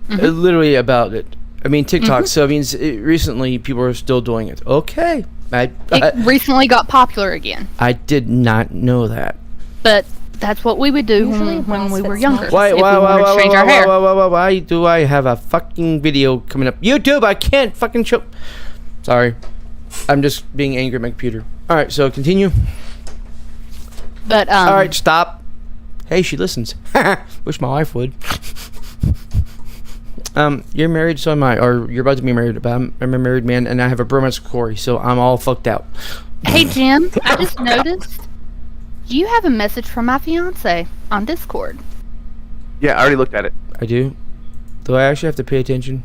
literally about it. I mean TikTok. So I mean, recently people are still doing it. Okay, It recently got popular again. I did not know that. But that's what we would do when we were younger. Why if we wanted to change our hair. why do I have a fucking video coming up? YouTube, I can't fucking show. Sorry, I'm just being angry at my computer. All right, so continue. But All right, stop. Hey, she listens. Wish my wife would. You're married, so am I, or you're about to be married. But I'm a married man, and I have a bromance with Corey, so I'm all fucked out. Hey Jim, I just noticed you have a message from my fiance on Discord. Yeah, I already looked at it. I do. Do I actually have to pay attention?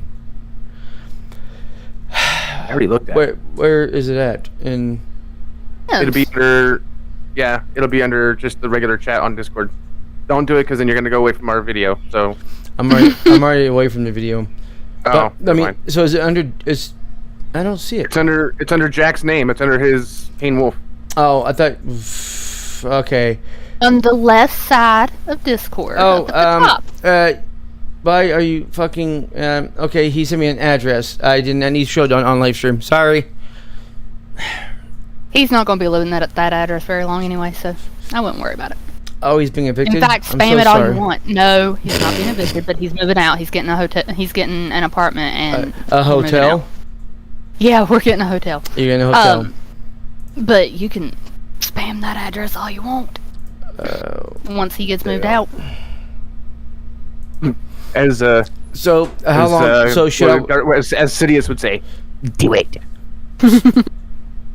I already looked at it. Where is it at? In It'll be under. Yeah, it'll be under just the regular chat on Discord. Don't do it because then you're gonna go away from our video. So. I'm already away from the video. Oh, But, I mean, fine. so is it under? I don't see it. It's under Jack's name. It's under his Kane Wolf. Oh, I thought. Okay. On the left side of Discord. Oh, up at the top. why are you fucking? Okay, he sent me an address. I need to show it on live stream. Sorry. He's not going to be living at that address very long anyway, so I wouldn't worry about it. Oh, he's being evicted. In fact, I'm spam so it all sorry. you want. No, he's not being evicted, but he's moving out. He's getting a hotel. He's getting an apartment and A we're moving out. hotel. Yeah, we're getting a hotel. You're in a hotel. But you can spam that address all you want once he gets moved out. As So how as, long? So should as Sidious would say, do it.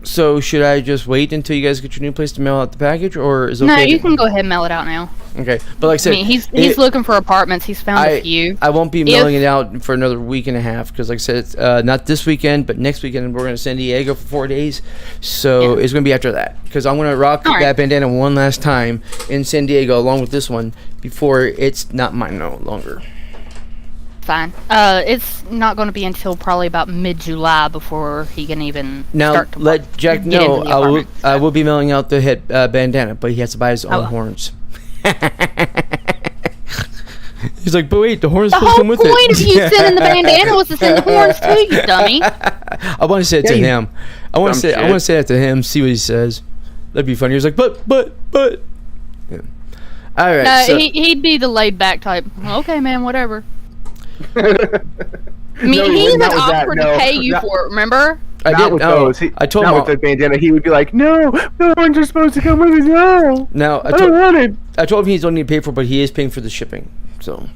So should I just wait until you guys get your new place to mail out the package, or is it No, okay? you can go ahead and mail it out now. Okay, but like I I said, mean, he's looking for apartments. He's found a few. I won't be mailing it out for another week and a half because, like I said, it's, not this weekend, but next weekend we're going to San Diego for 4 days. So it's going to be after that because I'm going to rock All right. that bandana one last time in San Diego along with this one before it's not mine no longer. Fine. It's not going to be until probably about mid-July before he can even Now start to let Jack get know into the I will apartment, I will be mailing out the head bandana, but he has to buy his own Oh. horns. He's like, but wait, the horns The supposed to come whole with point it. of you sending the bandana was to send the horns too, you dummy. I want to say it to him. I want to dumb say I shit. want to say that to him. See what he says. That'd be funny. He's like, but. Yeah. All right. No, so, he'd be the laid-back type. Okay, man, whatever. I mean, No, he even not with that, offered no. to pay you Not- for it, remember? I Not did. with Oh, those. I told not him. with the bandana. He would be like, no, the ones are supposed to come with it now. Now I I don't told want it. I told him he's don't need to pay for, it, but he is paying for the shipping. So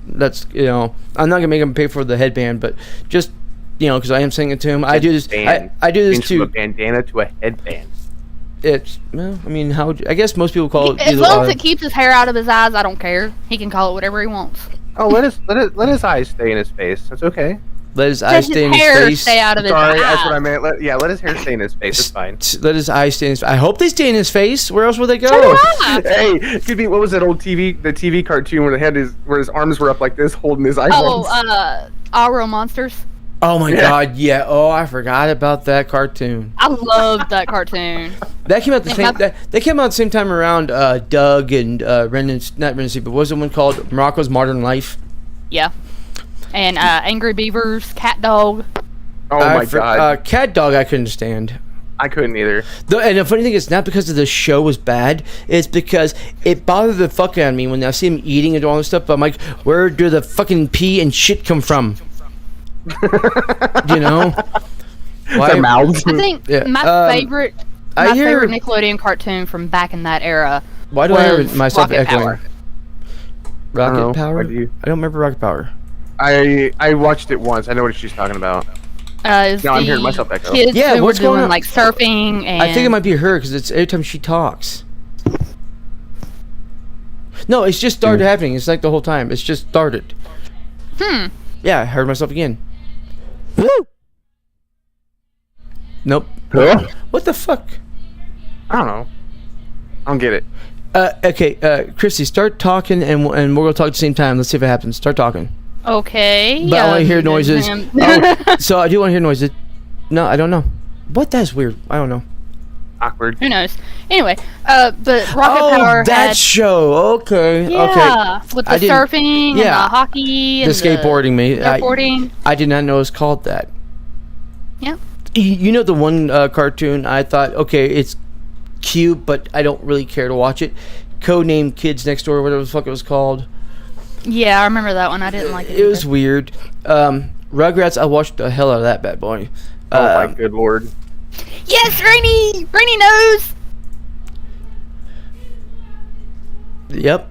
that's I'm not gonna make him pay for the headband, but just because I am saying it to him. I do this. I do this Changed from too. a bandana to a headband. It's I mean, how would I guess most people call it As either long as or. it keeps his hair out of his eyes, I don't care. He can call it whatever he wants. Oh, let his eyes stay in his face. That's okay. Let his eyes Just stay in his his hair face. stay out of his Sorry, eyes. that's what I meant. Let his hair stay in his face. It's fine. Let his eyes stay in his. I hope they stay in his face. Where else would they go? So do I. Hey, it could be what was that old TV cartoon where his arms were up like this, holding his eyeballs. Oh, Aro Monsters. Oh my god, yeah. Oh, I forgot about that cartoon. I loved that cartoon. That came out the Think same. about- They came out the same time around Doug and Not Ren, but what was the one called Morocco's Modern Life? Yeah. And Angry Beavers, Cat Dog. Oh my god, Cat Dog, I couldn't stand. I couldn't either. And the funny thing is, not because of the show was bad. It's because it bothered the fuck out of me when I see him eating and all this stuff. But I'm like, where do the fucking pee and shit come from? You know? Their mouths. I think Yeah, my favorite I hear- favorite Nickelodeon cartoon from back in that era Why do I hear was myself Rocket echoing? Power. Rocket know. Power? Why do you- I don't remember Rocket Power. I watched it once. I know what she's talking about. Is Now I'm the hearing myself echo. Kids Yeah, who were what's going doing on? like surfing and I think it might be her because it's every time she talks. No, it's just started happening. It's like the whole time. It's just started. Yeah, I heard myself again. Nope. Huh? What the fuck? I don't know. I don't get it. Okay, Christy, start talking and we'll go talk at the same time. Let's see if it happens. Start talking. Okay. But I want to hear noises. him. Oh, so I do want to hear noises. No, I don't know. What? That's weird. I don't know. Awkward. Who knows? Anyway, but Rocket Oh, Power that had show. Okay. yeah, with I the didn't- surfing yeah. and the hockey and The skateboarding, me. Skateboarding. I did not know it was called that. Yeah. You know the one cartoon I thought, okay, it's cute, but I don't really care to watch it. Codename Kids Next Door, whatever the fuck it was called. Yeah, I remember that one. I didn't like it. It was either. weird. Rugrats, I watched the hell out of that bad boy. Oh my good lord. Yes, Rainy! Rainy knows! Yep.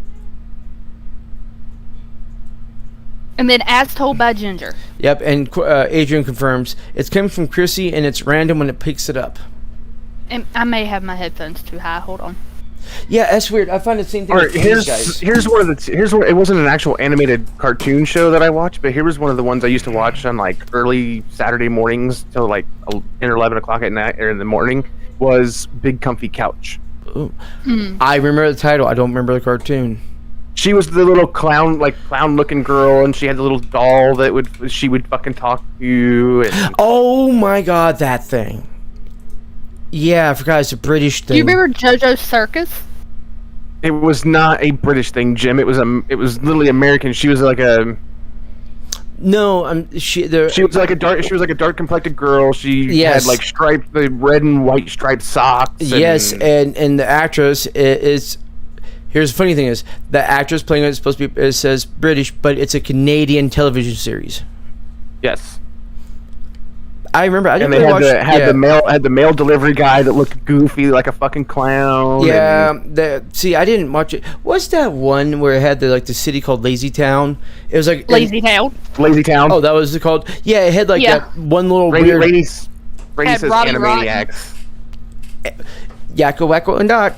And then as told by Ginger. Yep, and Adrian confirms it's coming from Chrissy, and it's random when it picks it up. And I may have my headphones too high. Hold on. Yeah, that's weird. I find the same thing All with right, these guys. here's one of the it wasn't an actual animated cartoon show that I watched, but here was one of the ones I used to watch on like early Saturday mornings till like 10 or 11 o'clock at night or in the morning. Was Big Comfy Couch. Ooh. I remember the title. I don't remember the cartoon. She was the little clown looking girl, and she had the little doll that she would fucking talk to you. And Oh my god, that thing. Yeah, I forgot it's a British thing. Do you remember JoJo's Circus? it was not a British thing, Jim. It was literally American. She was like a No, she was like a dark complected girl. She Yes. had like the red and white striped socks. Yes, and the actress is. Here's the funny thing is the actress playing it is supposed to be, it says British, but it's a Canadian television series. yes. I remember. I And didn't they watch. had the mail delivery guy that looked goofy like a fucking clown. Yeah, and- see, I didn't watch it. What's that one where it had the city called Lazy Town? It was like Lazy Town. Lazy Town. Oh, that was it called. Yeah, it had like Yeah. that one little Brady weird says Robbie Animaniacs. Yakko Wacko and Dot.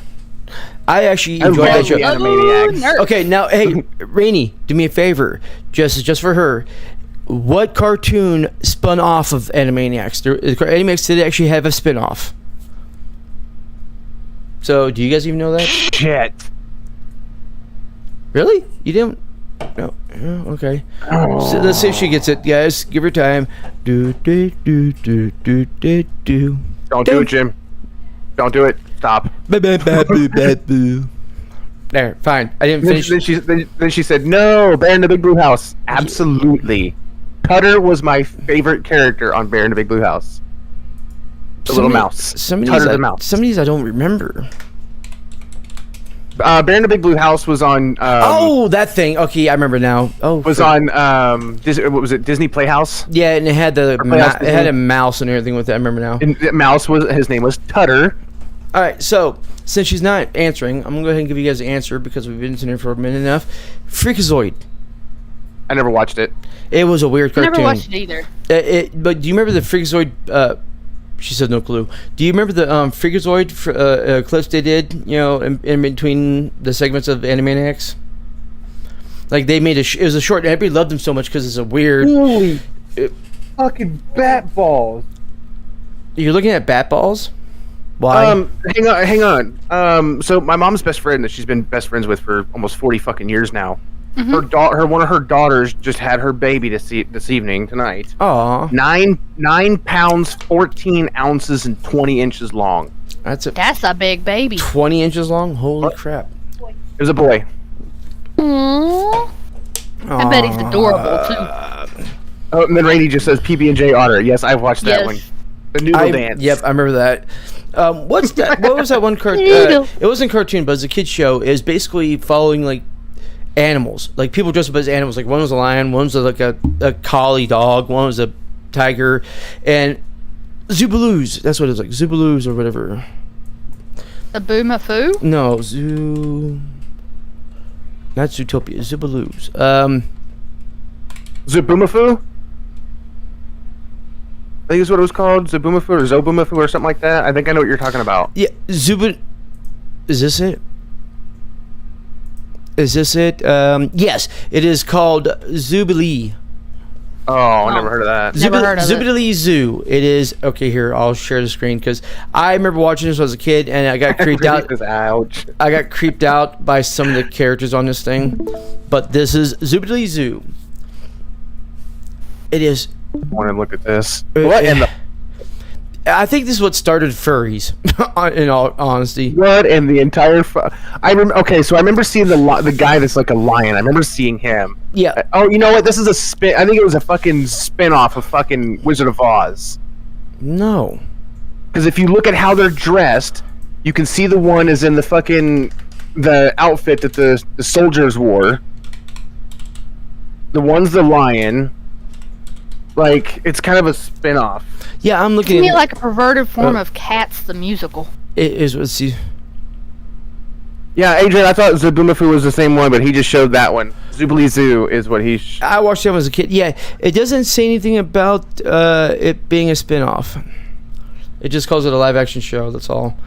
I actually I enjoyed love that show. the Animaniacs. Nerd. Okay, now hey, Rainey, do me a favor, just for her. What cartoon spun off of Animaniacs? Animaniacs did actually have a spin-off. So, do you guys even know that? Shit. Really? You didn't? No. Oh, okay. So let's see if she gets it, guys. Give her time. Do do do do do do do. Don't do it, Jim. Don't do it. Stop. Ba-ba-ba-boo-ba-boo. There, fine. I didn't finish. Then she said, "No, Bear in the Big Blue House." Absolutely. Cutter was my favorite character on Bear in the Big Blue House. The little mouse. Cutter the mouse. Some of these I don't remember. Bear in the Big Blue House was on. Oh, that thing. Okay, I remember now. Oh, was on. What was it? Disney Playhouse. Yeah, and it had Playhouse it had a mouse and everything with it. I remember now. And the mouse his name was Tutter. All right, so since she's not answering, I'm gonna go ahead and give you guys an answer because we've been sitting here for a minute enough. Freakazoid. I never watched it. It was a weird I cartoon. never watched it either. But do you remember the Freakazoid? She said no clue. Do you remember the Freakazoid clips they did? You know, in between the segments of Animaniacs. Like they made it was a short. Everybody loved them so much because it's a weird. Holy fucking bat balls! You're looking at bat balls. Why? Hang on. So my mom's best friend that she's been best friends with for almost 40 fucking years now. One of her daughters just had her baby this evening tonight. Aw, 9 pounds 14 ounces and 20 inches long. that's a That's a big baby. 20 inches long. Holy crap! It was a boy. Aww. I bet he's adorable too. Oh, and then Rainey just says PB&J Otter. Yes, I've watched that Yes. one. The noodle dance. Yep, I remember that. What's that? What was that one cartoon? Noodle. It wasn't a cartoon, but it was a kid's show. It was basically following like animals, like people dressed up as animals. Like one was a lion, one was like a collie dog, one was a tiger, and Zoobaloos. That's what it was like, Zoobaloos or whatever. The Boomafoo? No, not Zootopia. Zoobaloos. Zoboomafoo? I think that's what it was called. Zoboomafoo or Zoboomafoo or something like that. I think I know what you're talking about. Yeah, Is this it? Is this it? Yes, it is called Zoobilee. Oh, I never heard of that. Never heard of it. Zoobilee Zoo. It is okay. Here, I'll share the screen because I remember watching this when I was a kid, and I got creeped out. Ouch. I got creeped out by some of the characters on this thing. But this is Zoobilee Zoo. It is. I want to look at this. What in the I think this is what started furries. In all honesty. what in the entire? I remember. Okay, so I remember seeing the guy that's like a lion. I remember seeing him. Yeah. Oh, you know what? This is a spin. I think it was a fucking spin-off of fucking Wizard of Oz. No. Because if you look at how they're dressed, you can see the one is in the outfit that the soldiers wore. The one's the lion. Like, it's kind of a spin-off. Yeah, I'm looking Isn't at it like a perverted form of Cats the musical? It is. Let's see. Yeah, Adrian, I thought Zaboomafoo was the same one, but he just showed that one. Zoobly Zoo is what he. I watched it when I was a kid. Yeah, it doesn't say anything about it being a spin-off. It just calls it a live-action show. That's all.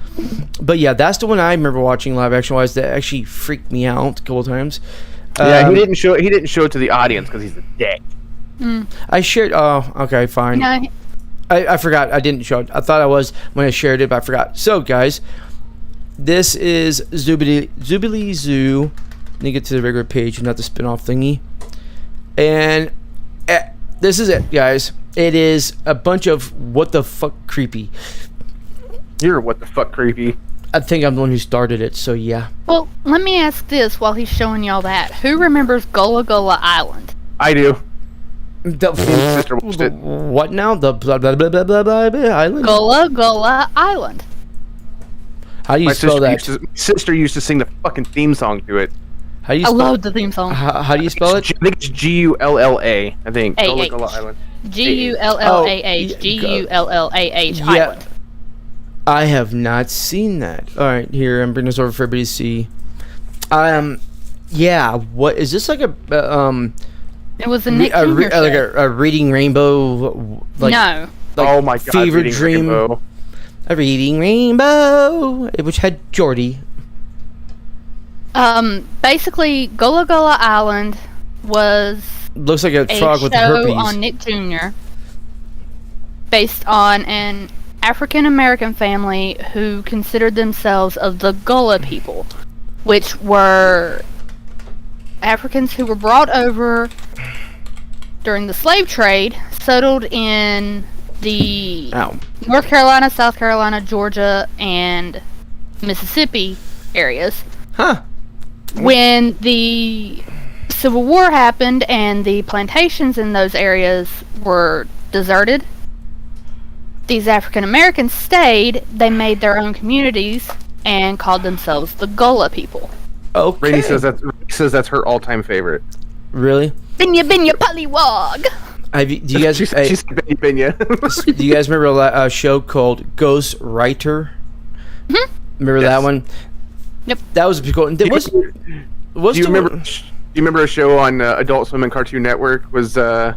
But yeah, that's the one I remember watching live-action-wise that actually freaked me out a couple times. Yeah, he didn't show. He didn't show it to the audience because he's a dick. I shared. Oh, okay, fine. No, I forgot. I didn't show it. I thought I was when I shared it, but I forgot. So, guys, this is Zoobly Zoo. Let me get to the regular page, not the spin-off thingy. And this is it, guys. It is a bunch of what the fuck creepy. You're what the fuck creepy. I think I'm the one who started it, so yeah. well, let me ask this while he's showing y'all that. Who remembers Gullah Gullah Island? I do. The, Sister watched it. what now? The blah blah blah blah blah blah, blah island? Gullah Gullah Island. How do you My spell that? sister used to sing the fucking theme song to it. How do you I spell? love the theme song. How do you spell it? I think it's Gulla. I think. A-H. Gullah Gullah Island. Gullahh. Gullahh Island. I have not seen that. All right, here I'm bringing this over for everybody to see. Yeah. What is this like a It was a Nick Jr. like show. a reading rainbow? Like, No. like Oh my god. fever Reading dream. Rainbow. A reading rainbow, which had Jordy. Basically, Gullah Gullah Island was Looks like a a frog with show herpes. on Nick Jr. based on an African American family who considered themselves of the Gullah people, which were Africans who were brought over during the slave trade, settled in the Ow. North Carolina, South Carolina, Georgia, and Mississippi areas. Huh. When the Civil War happened and the plantations in those areas were deserted, these African Americans stayed. They made their own communities and called themselves the Gullah people. Okay. Brady says that's her all-time favorite. Really? Binya Pollywog. Do you guys? She said Benny Benya. Do you guys remember a show called Ghost Writer? Remember Yes. that one? Yep. That was cool. And there was. Do you remember a show on Adult Swim and Cartoon Network? Was Johnny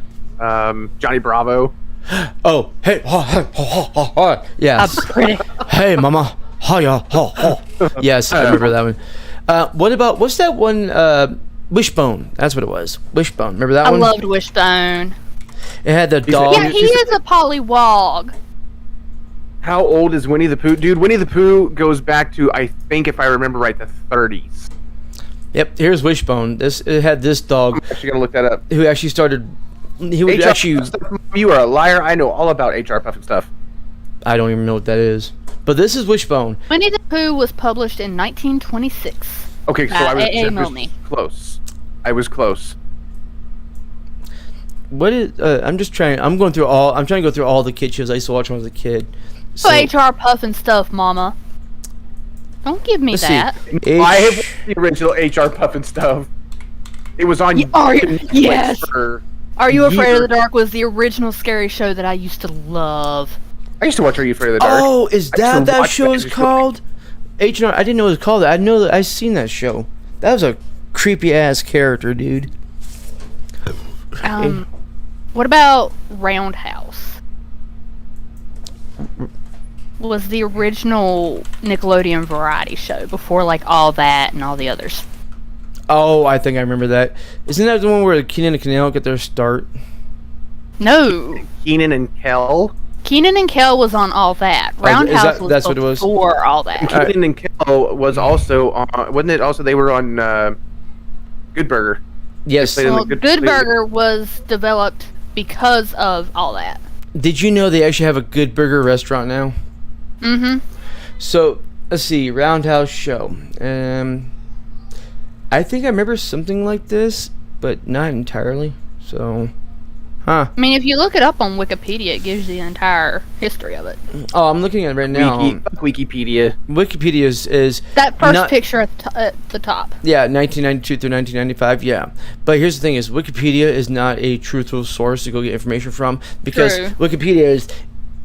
Bravo? Oh, hey, yes. Pretty. Hey, mama, hiya, Yes, I remember that one. What's that one? Wishbone. That's what it was. Wishbone. Remember that I one? loved Wishbone. It had the He's a- dog. Yeah, he is a Pollywog. How old is Winnie the Pooh? Dude, Winnie the Pooh goes back to, I think, if I remember right, the 30s. Yep. Here's Wishbone. It had this dog I'm actually gonna look that up. who actually started. He would HR actually. stuff, you are a liar. I know all about HR Puff and stuff. I don't even know what that is. But this is Wishbone. Winnie the Pooh was published in 1926. Okay, so I was A.A. just Milne. close. I was close. What is? I'm just trying. I'm going through all. I'm trying to go through all the kid shows I used to watch when I was a kid. So HR Puff and stuff, Mama. Don't give me Let's that. see. I have the original HR Puff and stuff. It was on. are you- Netflix yes. for Are You Afraid of the years. Dark was the original scary show that I used to love. I used to watch Are You Afraid of the Dark? Oh, is I used to that watch show is show. called? H&R. I didn't know it was called that. I know that I've seen that show. That was a creepy ass character, dude. What about Roundhouse? Was the original Nickelodeon variety show before like All That and all the others. Oh, I think I remember that. Isn't that the one where Keenan and Kel get their start? No. Keenan and Kel. Keenan and Kel was on All That. is Roundhouse that- was that's what it was? before All That. Keenan and Kel was also on. Wasn't it also they were on Good Burger? Yes. They- Well, Good- Good Burger was developed because of All That. Did you know they actually have a Good Burger restaurant now? Mm-hmm. So let's see, Roundhouse show. I think I remember something like this, but not entirely. So, huh? I mean, if you look it up on Wikipedia, it gives you the entire history of it. Oh, I'm looking at it right now. Wikipedia. Wikipedia is That first not- picture at the top. Yeah, 1992 through 1995. Yeah, but here's the thing: is Wikipedia is not a truthful source to go get information from because True. Wikipedia is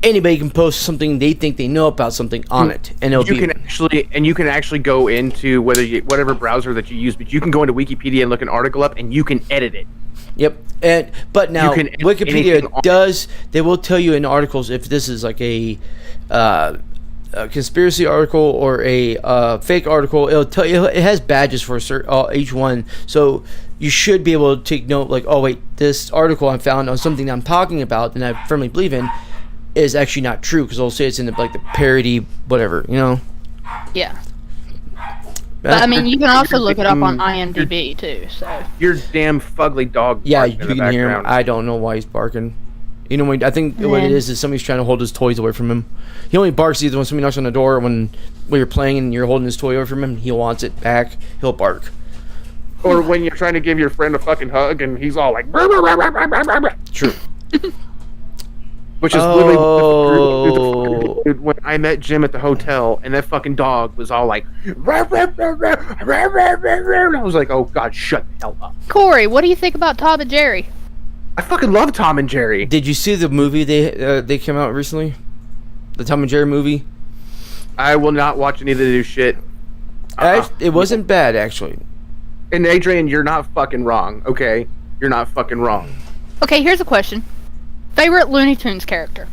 anybody can post something they think they know about something on it, and it'll You can actually go into whatever browser that you use, but you can go into Wikipedia and look an article up, and you can edit it. Yep. But now You can edit Wikipedia anything on- they will tell you in articles if this is like a conspiracy article or a fake article. It'll tell you it has badges for each one, so you should be able to take note. Like, oh wait, this article I found on something that I'm talking about and I firmly believe in is actually not true, because they'll say it's in the parody whatever, Yeah. But I mean, you can also look it up on IMDb too. So Your damn fugly dog. Yeah, barking you in the can hear him. background. I don't know why he's barking. I think what it Man. is somebody's trying to hold his toys away from him. He only barks either when somebody knocks on the door or when you're playing and you're holding his toy away from him. He wants it back. He'll bark. Or when you're trying to give your friend a fucking hug, and he's all like, "Brr, brr, brr, brr, brr, brr, brr," True. which is literally when I met Jim at the hotel, and that fucking dog was all like, "Rah, rah, rah, rah, rah, rah, rah, rah," and I was like, "Oh God, shut the hell up!" Corey, what do you think about Tom and Jerry? I fucking love Tom and Jerry. Did you see the movie they came out recently? The Tom and Jerry movie? I will not watch any of the new shit. It wasn't bad, actually. And Adrian, you're not fucking wrong, okay? You're not fucking wrong. Okay, here's a question. Favorite Looney Tunes character?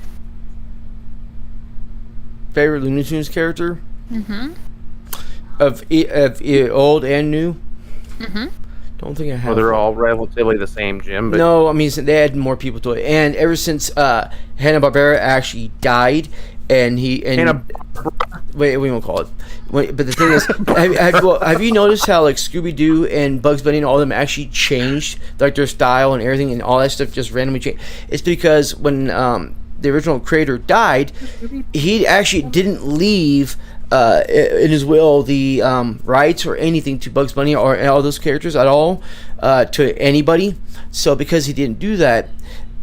Favorite Looney Tunes character? Mm-hmm. Of old and new? Mm-hmm. Don't think I have. Well, they're all relatively the same, Jim. But No, I mean, they had more people to it. And ever since Hanna-Barbera actually died, and wait, we won't call it. Wait, but the thing is, have you noticed how like Scooby-Doo and Bugs Bunny and all of them actually changed, like their style and everything, and all that stuff just randomly changed? It's because when the original creator died, he actually didn't leave in his will the rights or anything to Bugs Bunny or all those characters at all to anybody. So because he didn't do that,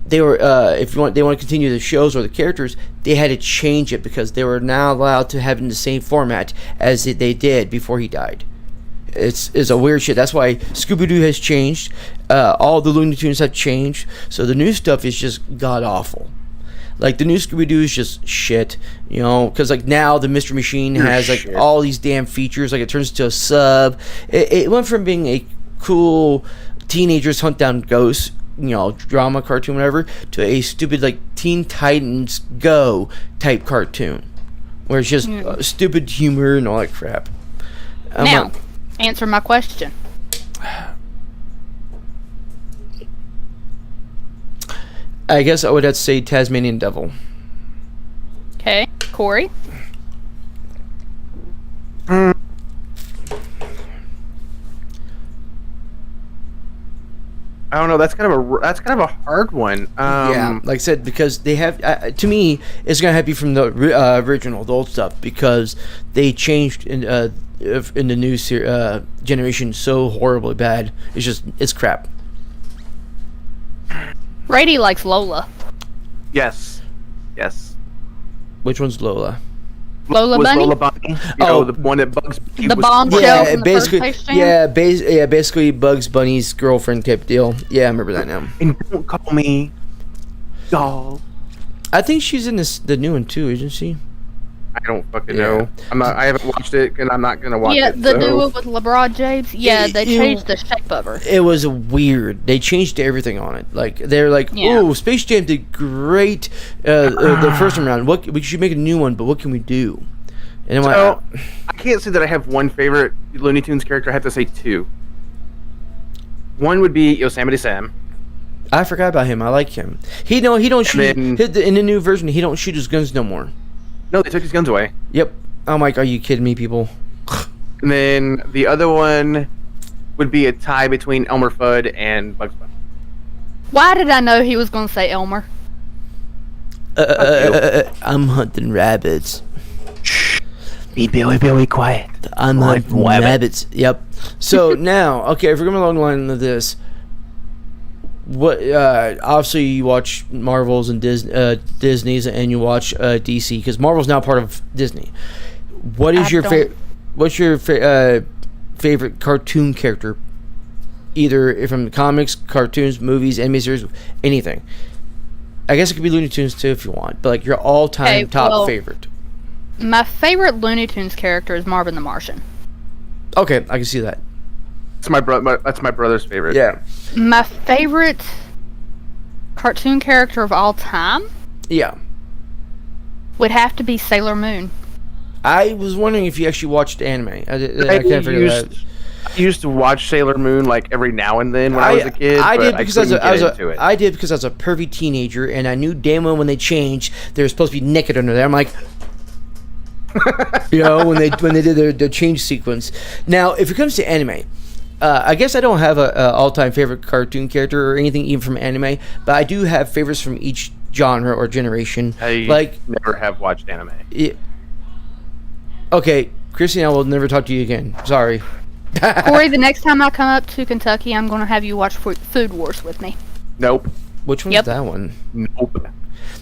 they were they want to continue the shows or the characters, they had to change it because they were now allowed to have it in the same format as they did before he died. It's a weird shit. That's why Scooby-Doo has changed. All the Looney Tunes have changed. So the new stuff is just god awful. Like the new Scooby-Doo is just shit, because like now the Mystery Machine has like all these damn features. Like it turns into a sub. It went from being a cool teenagers hunt down ghosts, drama cartoon, whatever, to a stupid like Teen Titans Go type cartoon, where it's just stupid humor and all that crap. Now, answer my question. I guess I would have to say Tasmanian Devil. Okay, Corey. I don't know. That's kind of a hard one. Yeah, like I said, because they have to me, it's gonna have to be from the original, the old stuff, because they changed in the new generation so horribly bad. It's crap. Brady likes Lola. Yes. Which one's Lola? Lola was Bunny? Lola Bunny? The one that Bugs Bunny The was bombshell Yeah, from the first basically, Space Jam? basically Bugs Bunny's girlfriend type deal. Yeah, I remember that now. And don't call me doll. I think she's in the new one too, isn't she? I don't fucking Yeah. know. I haven't watched it, and I'm not gonna watch Yeah, it. the so. duo with LeBron James. Yeah, they You- changed the shape of her. It was weird. They changed everything on it. Like they're like, Yeah. "Oh, Space Jam did great the first time around. We should make a new one, but what can we do?" And I'm So, like, I can't say that I have one favorite Looney Tunes character. I have to say two. One would be Yosemite Sam. I forgot about him. I like him. He don't shoot then- in the new version. He don't shoot his guns no more. No, they took his guns away. Yep. I'm like, are you kidding me, people? And then the other one would be a tie between Elmer Fudd and Bugs Bunny. Why did I know he was going to say Elmer? I'm hunting rabbits. Be Billy quiet. I'm Like hunting rabbit. rabbits. Yep. So now, okay, if we're going along the line of this, what? Obviously, you watch Marvels and Disney's, and you watch DC because Marvel's now part of Disney. What is your What's your favorite cartoon character? Either from the comics, cartoons, movies, anime series, anything. I guess it could be Looney Tunes too if you want, but like your all-time Okay, top well- favorite. My favorite Looney Tunes character is Marvin the Martian. Okay, I can see that. That's that's my brother's favorite. Yeah, My favorite cartoon character of all time yeah. would have to be Sailor Moon. I was wondering if you actually watched anime. I can't figure that out. I used to watch Sailor Moon like every now and then when I was a kid. I but did because couldn't get into it. I did because I was a pervy teenager, and I knew damn well when they changed, they were supposed to be naked under there. I'm like, you know, when they did their change sequence. Now, if it comes to anime, I guess I don't have a all-time favorite cartoon character or anything even from anime, but I do have favorites from each genre or generation. I like, never have watched anime. okay, Chrissy and I will never talk to you again. Sorry. Corey, the next time I come up to Kentucky, I'm going to have you watch Food Wars with me. Nope. Which one's Yep. that one? Nope.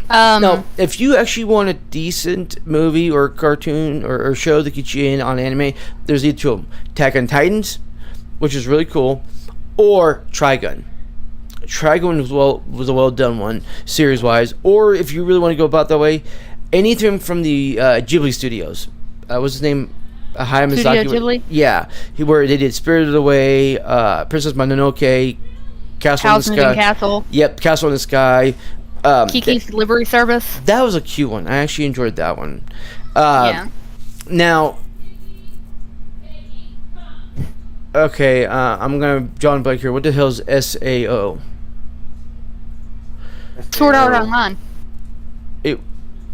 No, if you actually want a decent movie or cartoon or show that gets you in on anime, there's either two of them. Attack on Titans, which is really cool, or Trigun. Trigun was a well done one, series wise. Or if you really want to go about that way, anything from the Ghibli studios. What's his name? Hayao Studio Miyazaki. Ghibli? Yeah, where they did Spirited Away, Princess Mononoke, Castle in the House Sky. Moving Castle, Yep, Castle in the Sky. Kiki's Delivery Service. That was a cute one. I actually enjoyed that one. Yeah. Now, okay, I'm gonna John Blake here. What the hell is SAO? Sword Art Online.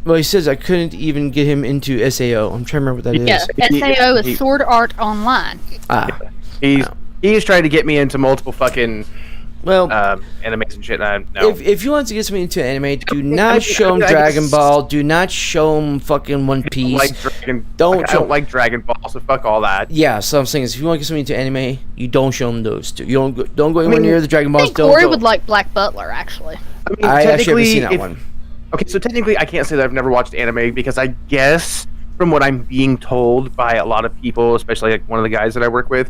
Well, he says I couldn't even get him into SAO. I'm trying to remember what that is. Yeah, SAO is Sword Art Online. He's trying to get me into multiple fucking Well, animes and shit. And no. if you want to get somebody into anime, do not show him Dragon Ball. Do not show him fucking One Piece. I Don't show- don't like Dragon Ball, so fuck all that. Yeah, so I'm saying is, if you want to get somebody into anime, you don't show them those two. You don't go anywhere near the Dragon I Balls. think Don't Corey go. would like Black Butler, actually. I mean, I actually haven't seen that if- one. Okay, so technically, I can't say that I've never watched anime because I guess from what I'm being told by a lot of people, especially like one of the guys that I work with,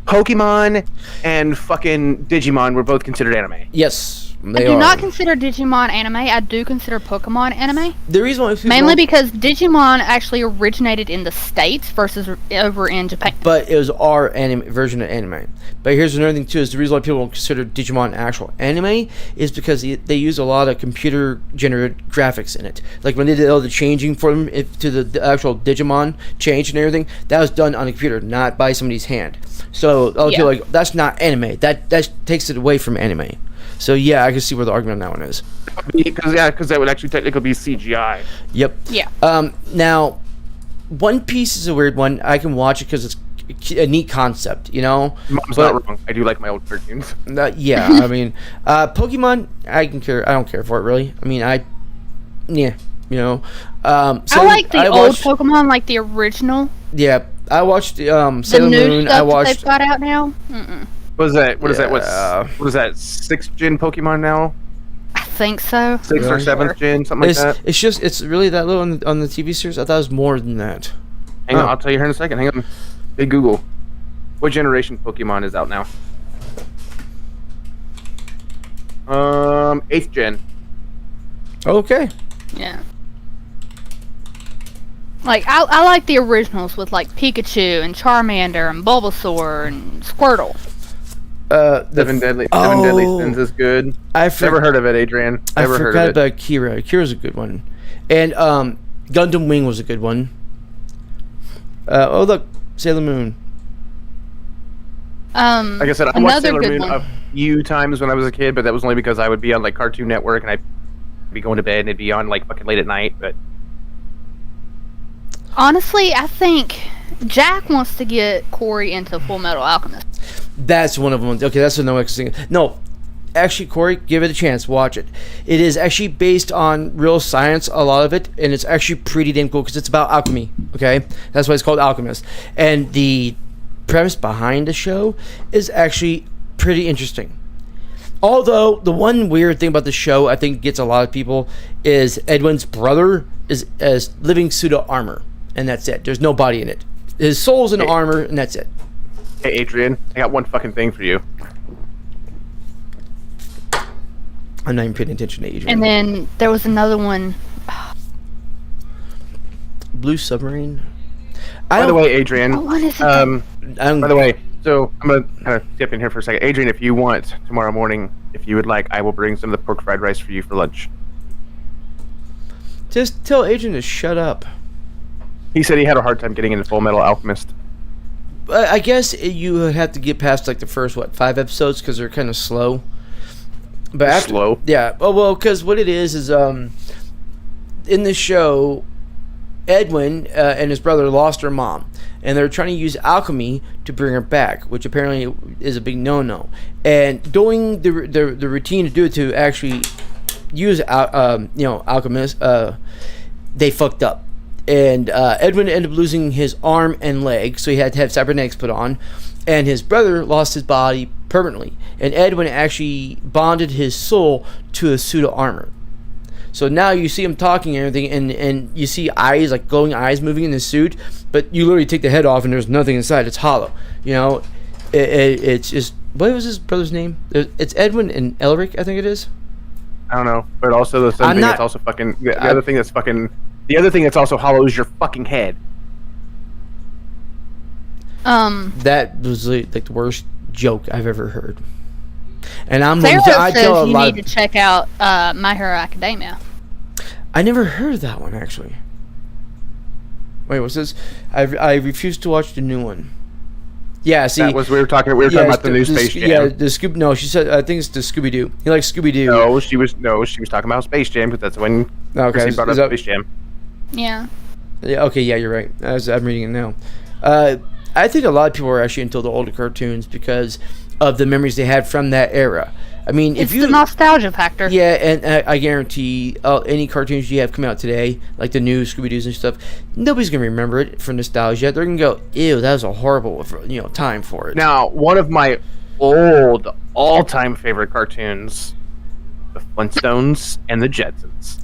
Pokemon and fucking Digimon were both considered anime. Yes, I they do are. not consider Digimon anime. I do consider Pokemon anime. The reason why people Mainly don't- because Digimon actually originated in the States versus over in Japan. but it was our anime version of anime. But here's another thing too: is the reason why people don't consider Digimon actual anime is because they use a lot of computer-generated graphics in it. Like when they did all the changing for them to the actual Digimon change and everything, that was done on a computer, not by somebody's hand. So I'll Yeah. feel like that's not anime. That takes it away from anime. So yeah, I can see where the argument on that one is. Because that would actually technically be CGI. Yep. Yeah. Now, One Piece is a weird one. I can watch it because it's a neat concept, you know. Mom's But- not wrong. I do like my old cartoons. Yeah, I mean, Pokemon, I don't care for it really. I mean, you know. I Sailor- like the I old watched- Pokemon, like the original. Yeah, I watched The Sailor new Moon. stuff I that watched. they've got out now. Mm-mm. What is that? What is that? Yeah. What is that? 6th gen Pokemon now? I think so. 6th or Really? 7th gen, something like that. It's really that low on the TV series. I thought it was more than that. Hang on, Oh. I'll tell you here in a second. Hang on. Big Google. What generation Pokemon is out now? 8th gen. Okay. Yeah. Like I like the originals with like Pikachu and Charmander and Bulbasaur and Squirtle. Seven Deadly Oh. Sins is good. I Never heard of it, Adrian. I Never heard forgot of it. about Kira. Kira's a good one, and Gundam Wing was a good one. Oh look, Sailor Moon. Like I said, I watched another Sailor good Moon one. a few times when I was a kid, but that was only because I would be on like Cartoon Network and I'd be going to bed and it'd be on like fucking late at night. But Honestly, I think Jack wants to get Corey into Full Metal Alchemist. That's one of them. Okay, that's another thing. No, actually, Corey, give it a chance. Watch it. It is actually based on real science, a lot of it, and it's actually pretty damn cool because it's about alchemy. Okay, that's why it's called Alchemist. And the premise behind the show is actually pretty interesting. Although the one weird thing about the show, I think gets a lot of people, is Edwin's brother is as living pseudo armor, and that's it. There's no body in it. His soul's in armor, and that's it. hey, Adrian, I got one fucking thing for you. I'm not even paying attention to Adrian. And then there was another one. Blue Submarine. By the way, Adrian. Oh, what is it? By the way, so I'm gonna kind of skip in here for a second. Adrian, if you want tomorrow morning, if you would like, I will bring some of the pork fried rice for you for lunch. Just tell Adrian to shut up. He said he had a hard time getting into Full Metal Alchemist. I guess you would have to get past like the first 5 episodes because they're kind of slow. But after, Slow? Yeah. Oh well, because what it is in the show, Edwin and his brother lost their mom, and they're trying to use alchemy to bring her back, which apparently is a big no-no. And doing the routine to do it to actually use alchemist, they fucked up. And Edwin ended up losing his arm and leg, so he had to have cybernetics put on. And his brother lost his body permanently. And Edwin actually bonded his soul to a suit of armor. So now you see him talking and everything, and you see eyes, like glowing eyes moving in the suit, but you literally take the head off and there's nothing inside. It's hollow. You know, it's just... What was his brother's name? It's Edwin and Elric, I think it is. I don't know, but also the other thing that's also fucking... The other thing that's fucking... The other thing that's also hollow is your fucking head. That was like the worst joke I've ever heard. And Sarah says you need to check out My Hero Academia. I never heard of that one, actually. Wait, what's this? I refuse to watch the new one. Yeah, see, we were talking about the new Space Jam. Yeah, the Scoob. No, she said I think it's the Scooby Doo. He likes Scooby Doo. No, she was talking about Space Jam because that's when Chrissy brought up Space Jam. Yeah. Yeah. Okay. Yeah, you're right. I'm reading it now. I think a lot of people are actually into the older cartoons because of the memories they had from that era. I mean, it's the nostalgia factor. Yeah, and I guarantee any cartoons you have come out today, like the new Scooby-Doo's and stuff, nobody's gonna remember it for nostalgia. They're gonna go, "Ew, that was a horrible, time for it." Now, one of my all-time favorite cartoons, the Flintstones and the Jetsons.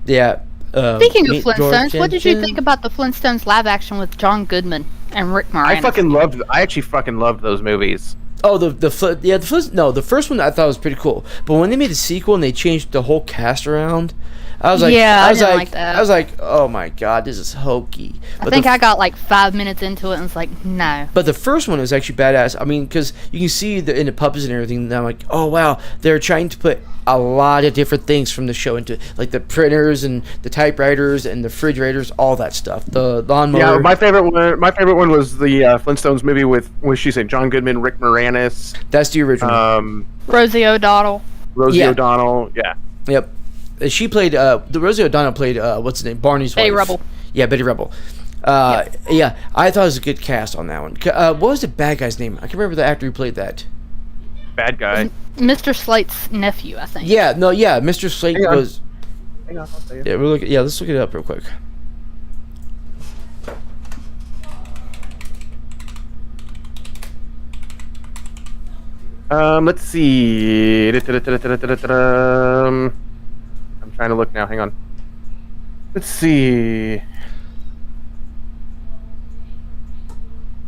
Yeah. Speaking of Flintstones, what did you think about the Flintstones live action with John Goodman and Rick Moranis? I actually fucking loved those movies. Oh, the first one I thought was pretty cool. But when they made the sequel and they changed the whole cast around, I was like, I didn't like that. I was like, oh my god, this is hokey. But I got like 5 minutes into it and it's like, no. But the first one was actually badass. I mean, because you can see in the puppets and everything, and I'm like, oh wow, they're trying to put a lot of different things from the show into, like the printers and the typewriters and the refrigerators, all that stuff. The lawnmower. Yeah, my favorite one was the Flintstones movie with she said John Goodman, Rick Moranis. That's the original. Rosie O'Donnell. O'Donnell. Yeah. Yep. She played. The Rosie O'Donnell played. What's his name? Barney's wife. Betty Rubble. Yeah, Betty Rubble. Yeah, I thought it was a good cast on that one. What was the bad guy's name? I can't remember the actor who played that. Bad guy. Mr. Slate's nephew, I think. Yeah, Mr. Slate was. Hang on, I'll tell you. Yeah, let's look it up real quick. Let's see. I'm trying to look now. Hang on. Let's see.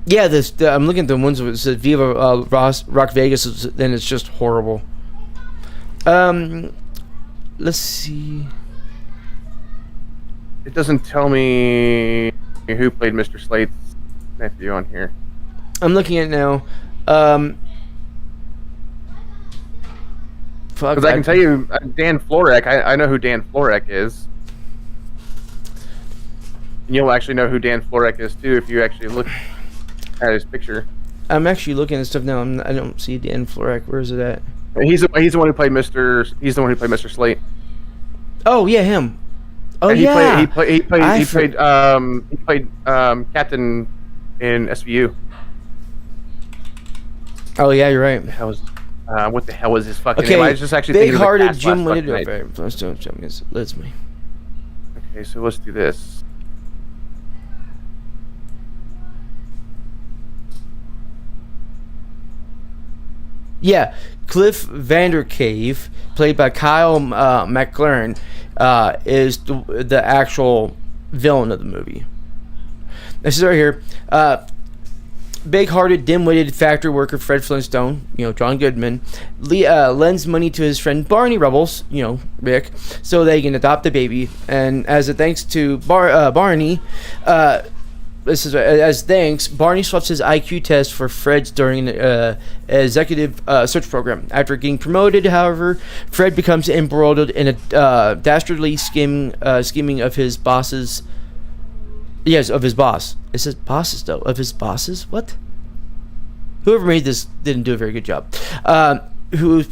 Yeah, I'm looking at the ones that said Viva Rock Vegas, and it's just horrible. Let's see. It doesn't tell me who played Mr. Slate's nephew on here. I'm looking at it now. Because I can tell you, Dan Florek. I know who Dan Florek is. And you'll actually know who Dan Florek is too if you actually look at his picture. I'm actually looking at stuff now. I don't see Dan Florek. Where is it at? He's the one who played Mr. He's the one who played Mr. Slate. Oh yeah, him. Oh and yeah. He played Captain in SVU. Oh yeah, you're right. What the hell was his fucking name? I was just actually thinking big-hearted of the Jim cast Let's me. Okay, so let's do this. Yeah, Cliff Vandercave, played by Kyle MacLaren, is the actual villain of the movie. This is right here. big-hearted, dim-witted factory worker Fred Flintstone, John Goodman, lends money to his friend Barney Rubbles, Rick, so they can adopt the baby. And as a thanks to Barney, Barney swaps his IQ test for Fred's during an executive search program. After getting promoted, however, Fred becomes embroiled in a dastardly scheming of his bosses. Yes, of his boss. It says bosses, though. Of his bosses? What? Whoever made this didn't do a very good job. Who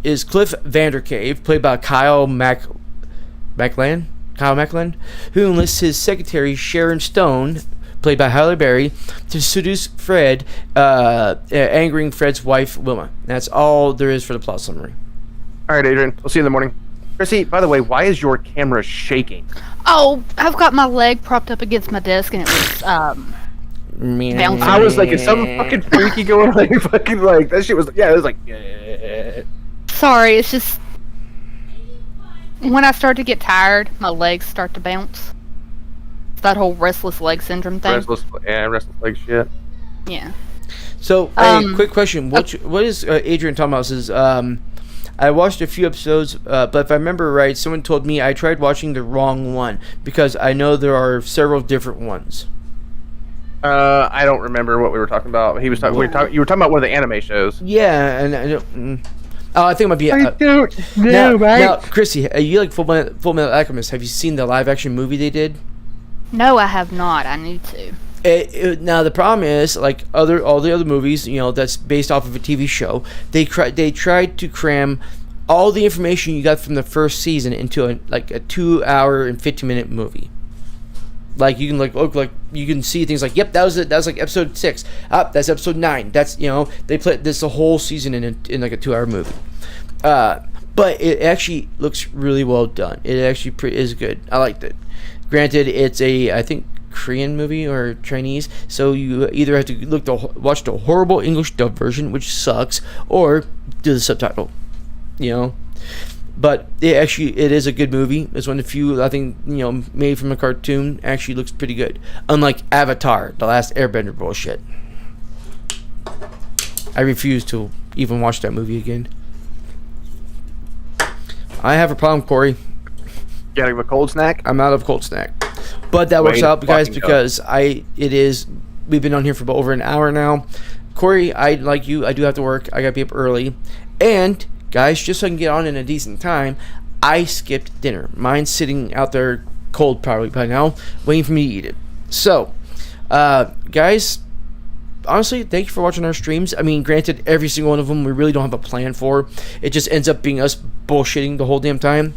is Cliff Vandercave, played by Kyle MacLachlan, who enlists his secretary, Sharon Stone, played by Halle Berry, to seduce Fred, angering Fred's wife, Wilma. That's all there is for the plot summary. All right, Adrian. We'll see you in the morning. Chrissy, by the way, why is your camera shaking? Oh, I've got my leg propped up against my desk and it was bouncing. I was like, is something fucking freaky going on? Fucking like that shit was. Yeah, it was like. Yeah. Sorry, it's just when I start to get tired, my legs start to bounce. It's that whole restless leg syndrome thing. Restless leg shit. Yeah. So, hey, quick question: what is Adrian talking about? Says, I watched a few episodes, but if I remember right, someone told me I tried watching the wrong one because I know there are several different ones. I don't remember what we were talking about. He was talking. You were talking about one of the anime shows. Yeah, and I don't. Oh, I think it might be. I don't know, right? Now, Chrissy, you like Full Metal Alchemist? Have you seen the live-action movie they did? No, I have not. I need to. Now the problem is, like all the other movies, that's based off of a TV show. They tried to cram all the information you got from the first season into a 2-hour and 15-minute movie. Like you can look like you can see things like, yep, that was like episode 6. That's episode 9. That's they played this the whole season in like a 2-hour movie. But it actually looks really well done. It actually is good. I liked it. Granted, it's I think Korean movie or Chinese, so you either have to watch the horrible English dub version, which sucks, or do the subtitle. But it is a good movie. It's one of the few I think made from a cartoon. Actually looks pretty good, unlike Avatar: The Last Airbender bullshit. I refuse to even watch that movie again. I have a problem, Corey. Getting a cold snack? I'm out of cold snack. But that works out, guys, because we've been on here for about over an hour now. Corey, I do have to work. I gotta be up early. And guys, just so I can get on in a decent time, I skipped dinner. Mine's sitting out there cold probably by now, waiting for me to eat it. So, guys, honestly, thank you for watching our streams. I mean, granted, every single one of them we really don't have a plan for. It just ends up being us bullshitting the whole damn time.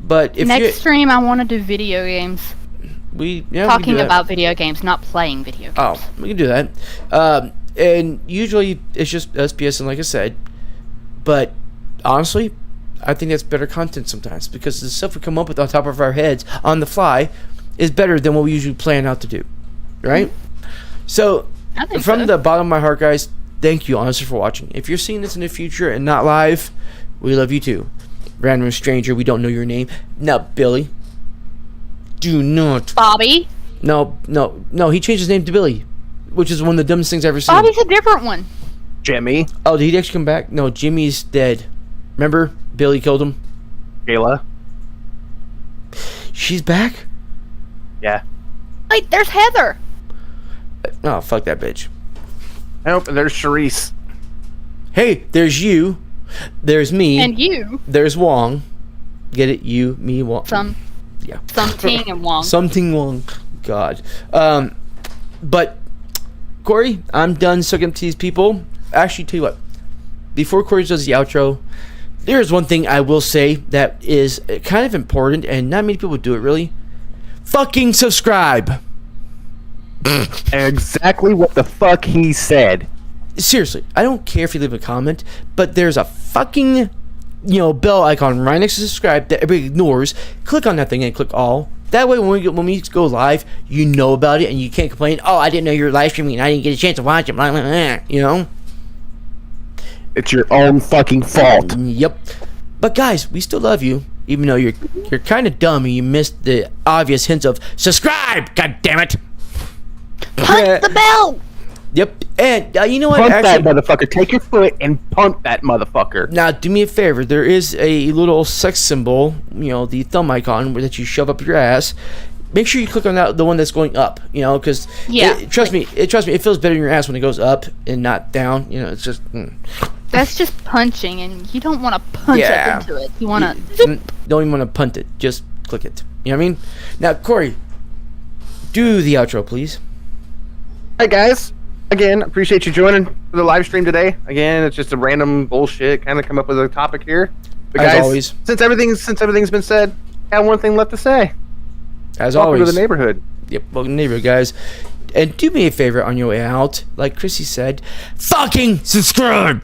But if next stream, I want to do video games. Talking about video games, not playing video games. Oh, we can do that. And usually it's just SPS, and like I said, but honestly, I think that's better content sometimes because the stuff we come up with on top of our heads on the fly is better than what we usually plan out to do, right? So, from the bottom of my heart, guys, thank you honestly for watching. If you're seeing this in the future and not live, we love you too. Random stranger, we don't know your name. Now, Billy, do not. Bobby? No, he changed his name to Billy, which is one of the dumbest things I've ever seen. Bobby's a different one. Jimmy. Oh, did he actually come back? No, Jimmy's dead. Remember? Billy killed him. Kayla. She's back? Yeah. Wait, there's Heather. Oh, fuck that bitch. Nope, and there's Charisse. Hey, there's you. There's me. And you. There's Wong. Get it? You, me, Wong. Yeah. Something and Wong. Something Wong. God. But, Corey, I'm done sucking up to these people. Actually, tell you what. Before Corey does the outro, there's one thing I will say that is kind of important, and not many people do it, really. Fucking subscribe. Exactly what the fuck he said. Seriously, I don't care if you leave a comment, but there's a fucking, bell icon right next to subscribe that everybody ignores. Click on that thing and click all. That way, when we go live, you know about it and you can't complain. Oh, I didn't know you were live streaming and I didn't get a chance to watch it. Blah, blah, blah, It's your own fucking fault. Yep. But guys, we still love you, even though you're kind of dumb and you missed the obvious hints of subscribe. God damn it! Punch the bell. Yep. And you know what? Punt Actually, that motherfucker. Take your foot and punt that motherfucker. now do me a favor. There is a little sex symbol, the thumb icon that you shove up your ass. Make sure you click on that, the one that's going up, because Yeah. trust me, it feels better in your ass when it goes up and not down. It's just That's just punching, and you don't want to punch Yeah. up into it. You want to. don't even want to punt it. Just click it. You know what I mean? Now, Corey, do the outro, please. Hi guys. Again, appreciate you joining for the live stream today. Again, it's just a random bullshit. Kind of come up with a topic here. But As guys, always. since everything's been said, I have one thing left to say. As Welcome always. to the neighborhood. Yep, welcome to the neighborhood, guys. And do me a favor on your way out, like Chrissy said, fucking subscribe.